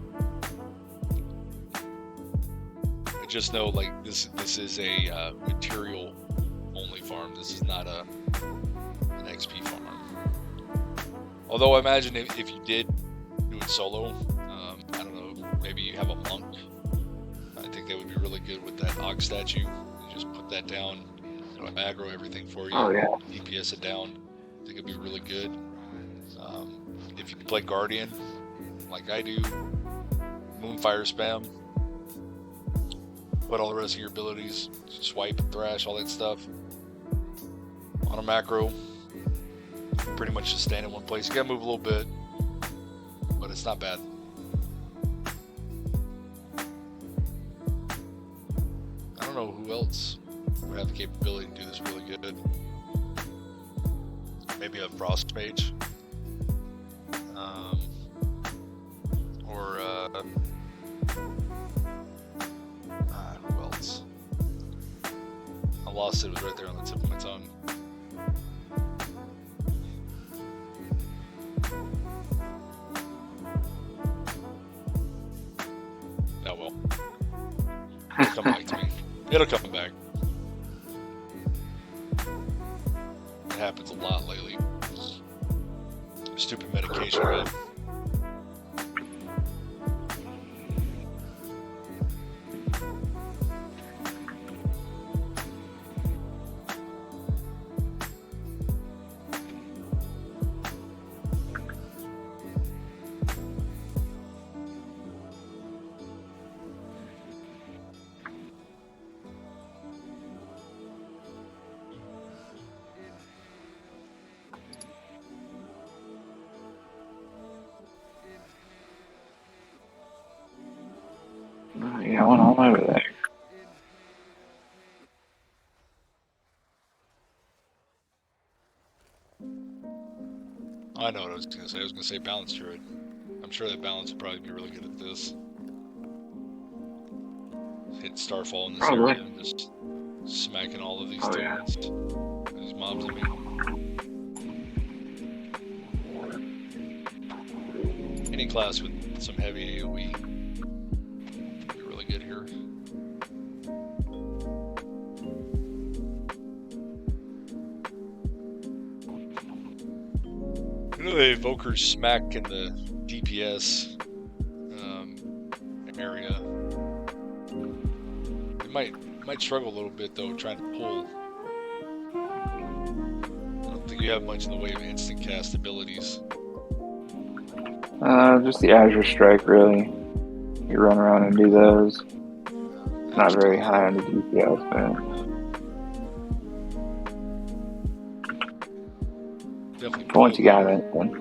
I just know like this is a material only farm. This is not an XP farm. Although I imagine if you did do it solo, I don't know, maybe you have a monk. I think that would be really good with that ox statue. You just put that down. It'll aggro everything for you. Oh, yeah. DPS it down. I think it'd be really good. If you play Guardian, like I do, Moonfire spam, put all the rest of your abilities, swipe, thrash, all that stuff on a macro. Pretty much just stand in one place. You gotta move a little bit, but it's not bad. I don't know who else would have the capability to do this really good. Maybe a Frost Mage. Or who else? I lost it. It was right there on the tip of my tongue. Oh well. It'll come back to me. It'll come back. It happens a lot lately. Stupid medication, man. Yeah, I went all over there. I know what I was going to say. I was going to say Balance Druid. I'm sure that Balance would probably be really good at this. Hit Starfall in this Probably. area and just smacking all of these Oh, yeah. dudes. These mobs at me. Any class with some heavy AoE would be really good here. You know the Evokers smack in the DPS area. You might struggle a little bit though trying to pull. I don't think you have much in the way of instant cast abilities. Just the Azure Strike, really. You run around and do those. Not very high on the DPS, but Definitely. once you got it, then.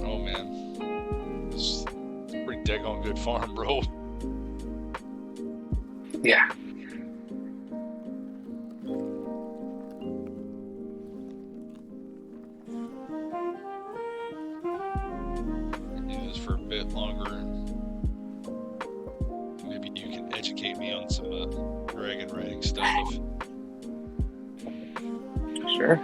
Oh man, it's a pretty daggone good farm, bro. Yeah. I do this for a bit longer. representative. Sure.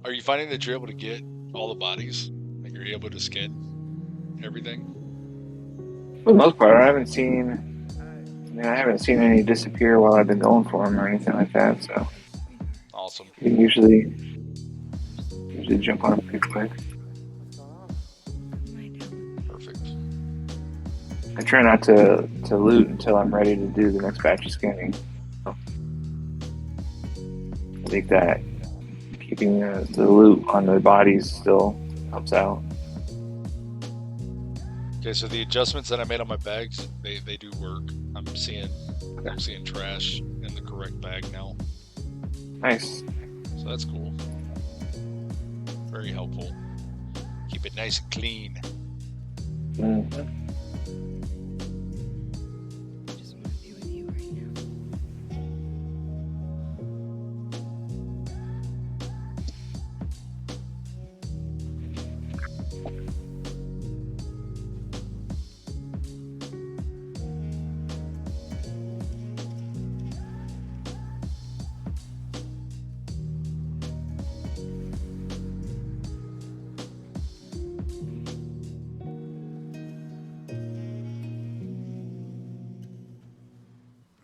Are you finding that you're able to get all the bodies? Like you're able to skin everything? For the most part, I haven't seen any disappear while I've been going for them or anything like that. So Awesome. you can usually jump on them pretty quick. Perfect. I try not to loot until I'm ready to do the next batch of scanning. I think that keeping the loot on the bodies still helps out. Okay, so the adjustments that I made on my bags, they do work. I'm seeing trash in the correct bag now. Nice. So that's cool. Very helpful. Keep it nice and clean. Mm-hmm. Just want to be with you right now.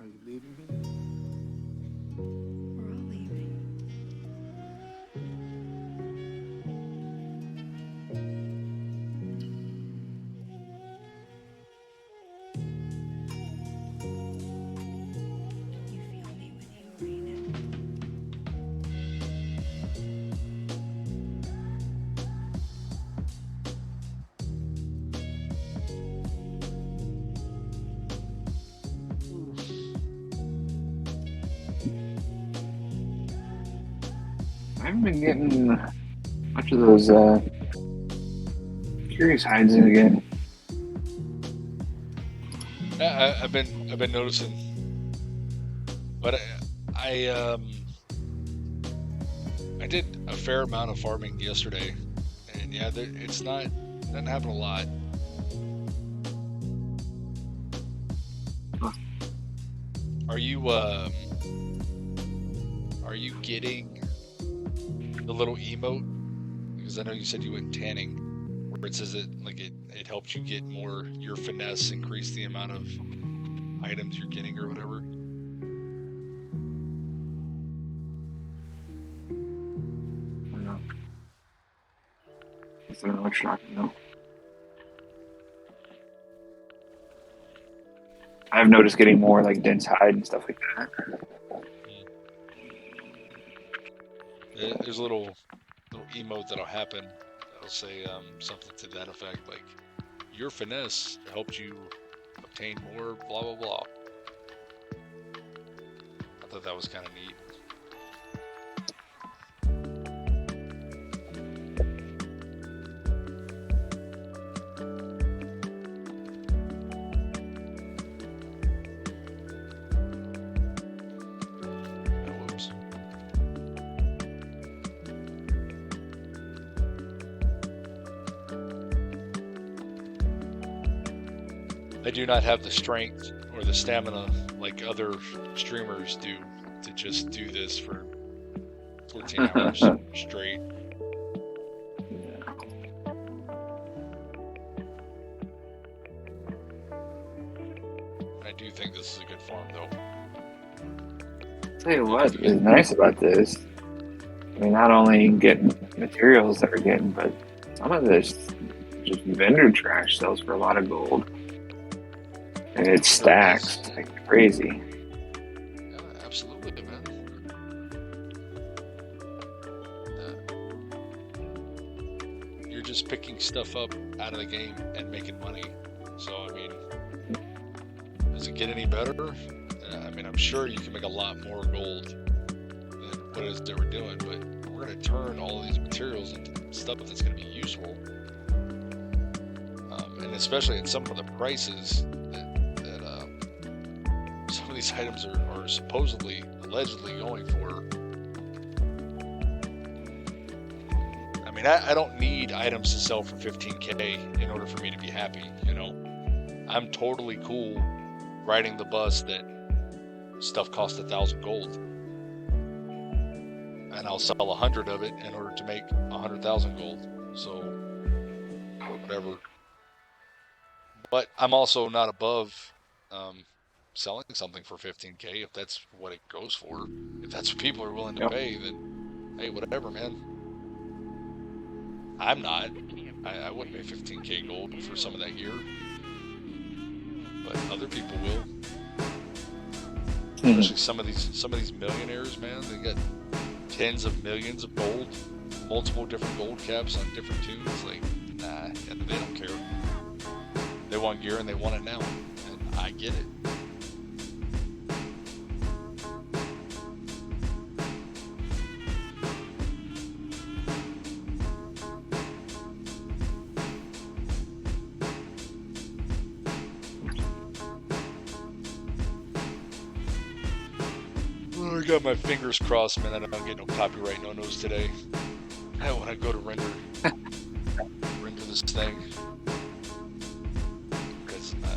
Are you leaving me? We're all leaving. You feel me with you right now. I haven't been getting much of those curious hides in again. I've been noticing, but I did a fair amount of farming yesterday, and yeah, doesn't happen a lot. Are you getting the little emote? Because I know you said you went tanning, where it says it helps you get more your finesse, increase the amount of items you're getting or whatever. I don't know. I don't know what you're talking about. I've noticed getting more like dense hide and stuff like that. There's a little emote that'll happen. That'll say something to that effect, like your finesse helped you obtain more blah blah blah. I thought that was kind of neat. Whoops. I do not have the strength or the stamina like other streamers do to just do this for 14 hours straight. I do think this is a good farm, though. Tell you what is nice about this. I mean, not only getting materials that we're getting, but some of this just vendor trash sells for a lot of gold. And it stacks like crazy. Yeah, absolutely, man. You're just picking stuff up out of the game and making money. So, I mean, does it get any better? I mean, I'm sure you can make a lot more gold than what it is that we're doing, but we're going to turn all of these materials into stuff that's going to be useful. And especially at some of the prices that some of these items are supposedly, allegedly going for. I mean, I don't need items to sell for 15K in order for me to be happy, you know? I'm totally cool riding the bus that stuff costs 1,000 gold. And I'll sell 100 of it in order to make 100,000 gold. So, whatever. But I'm also not above selling something for 15K if that's what it goes for. If that's what people are willing to pay, then hey, whatever, man. I'm not. I wouldn't pay 15K gold for some of that gear. But other people will. Especially some of these millionaires, man. They got tens of millions of gold, multiple different gold caps on different tunes. Like, nah, they don't care. They want gear and they want it now, and I get it. Well, I got my fingers crossed, man, that I don't get no copyright no-nos today. I want to go to render this thing.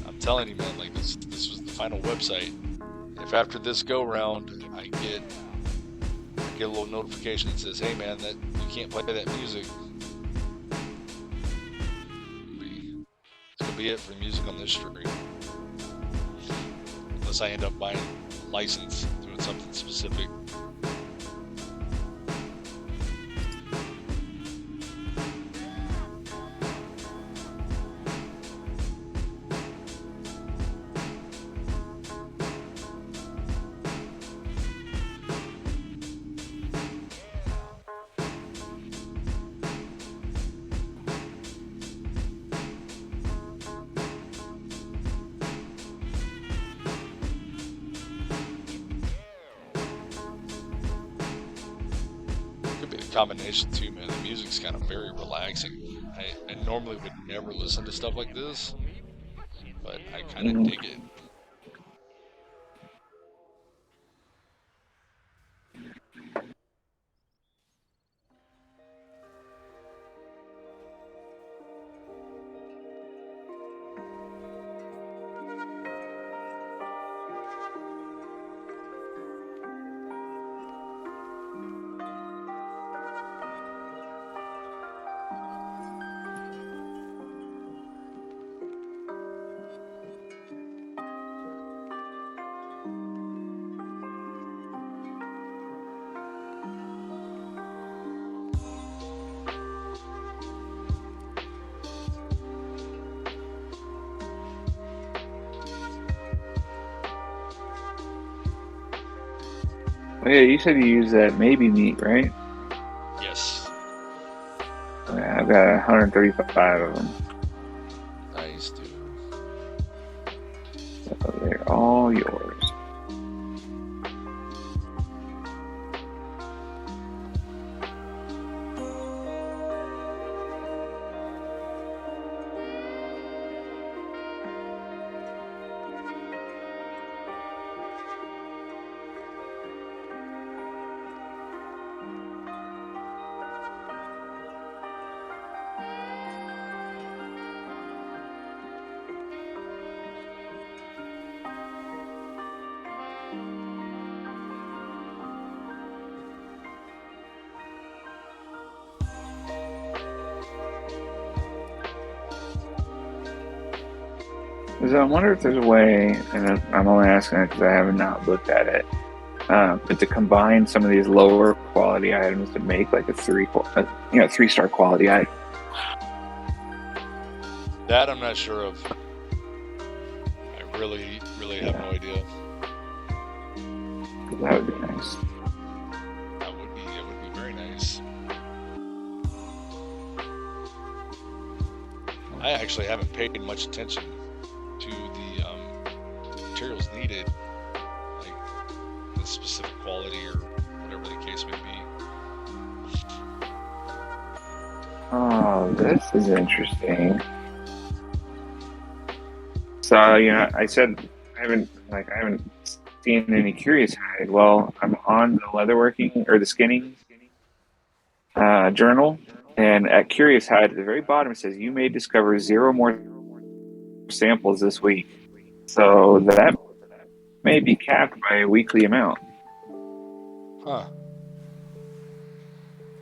I'm telling you, man, like this was the final website. If after this go round I get a little notification that says, hey man, that you can't play that music, it's gonna be it for music on this stream. Unless I end up buying a license, doing something specific. Combination too, man. The music's kind of very relaxing. I normally would never listen to stuff like this, but I kind of dig it. Oh, yeah, you said you use that maybe meat, right? Yes. Oh, yeah, I've got 135 of them. Nice, dude. So they're all yours. So I wonder if there's a way, and I'm only asking it because I have not looked at it, but to combine some of these lower quality items to make like a 3-star quality item. That I'm not sure of. I really, really have no idea. That would be nice. It would be very nice. I actually haven't paid much attention to the materials needed, like the specific quality or whatever the case may be. Oh, this is interesting. So, you know, I said I haven't seen any curious hide. Well, I'm on the leatherworking or the skinning journal, and at Curious Hide at the very bottom it says you may discover 0 more samples this week. So that may be capped by a weekly amount. Huh.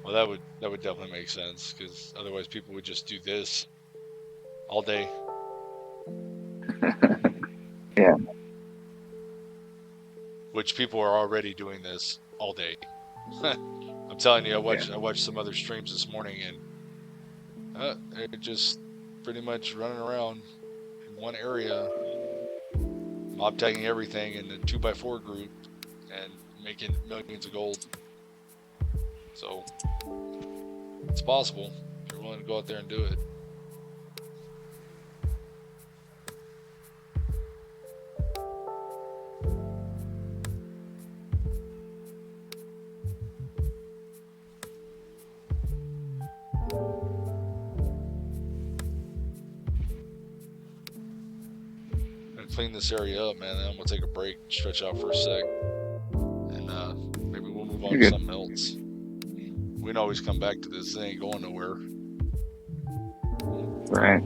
Well, that would definitely make sense, because otherwise people would just do this all day. Yeah. Which people are already doing this all day. I'm telling you, I watched some other streams this morning, and they're just pretty much running around in one area, mob tagging everything in the 2x4 group, and making millions of gold. So it's possible if you're willing to go out there and do it. Clean this area up, man. Then I'm gonna take a break, stretch out for a sec, and maybe we'll move on to something else. We can always come back to this. It ain't going nowhere. Right.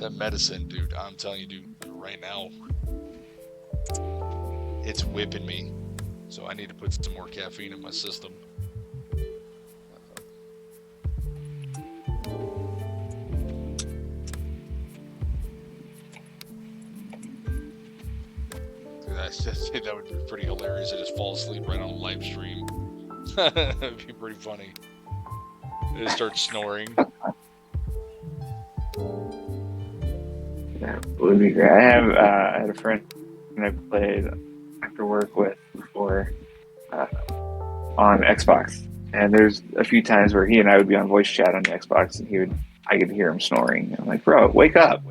That medicine, dude. I'm telling you, dude. Right now, it's whipping me. So I need to put some more caffeine in my system. That would be pretty hilarious. I just fall asleep right on a live stream. That'd be pretty funny. I just start snoring. That would be great. I had a friend I played after work with before on Xbox, and there's a few times where he and I would be on voice chat on the Xbox, and I could hear him snoring. I'm like, bro, wake up!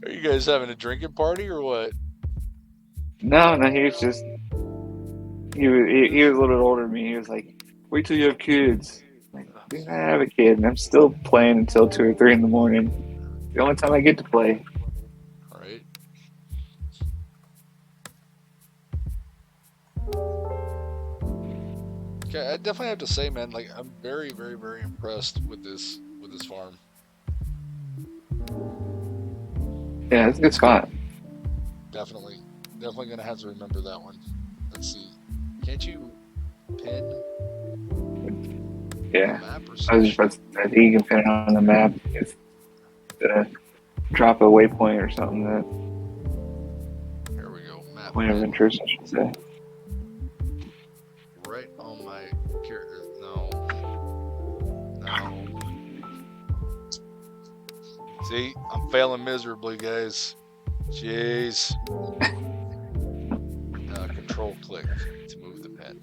Are you guys having a drinking party or what? No, he was just he was a little bit older than me. He was like, wait till you have kids. I'm like, dude, I have a kid, and I'm still playing until 2 or 3 in the morning. The only time I get to play. All right. Okay, I definitely have to say, man, like I'm very, very, very impressed with this farm. Yeah, it's a good spot. Definitely gonna have to remember that one. Let's see. Can't you pin Yeah. a map or I was something? just about to say, I think you can put it on the map. If drop a waypoint or something. That Here we go. Map. point of pin. interest, I should say. Right on my character. No. See, I'm failing miserably, guys. Jeez. Control click to move the pen.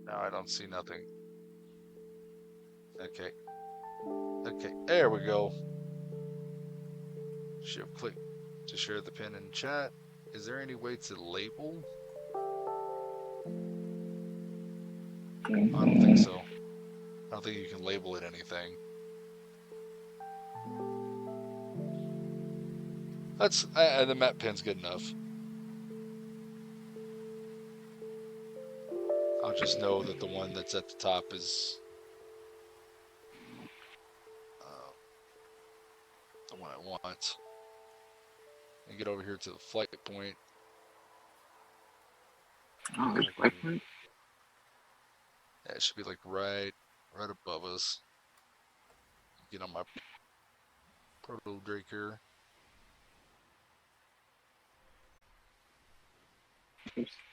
Now I don't see nothing. Okay. Okay, there we go. Shift click to share the pin in chat. Is there any way to label? I don't think so. I don't think you can label it anything. The map pin's good enough. I'll just know that the one that's at the top is the one I want. And get over here to the flight point. Oh, there's a waypoint? Yeah, it should be like right above us. Get on my proto Drake here. Oops.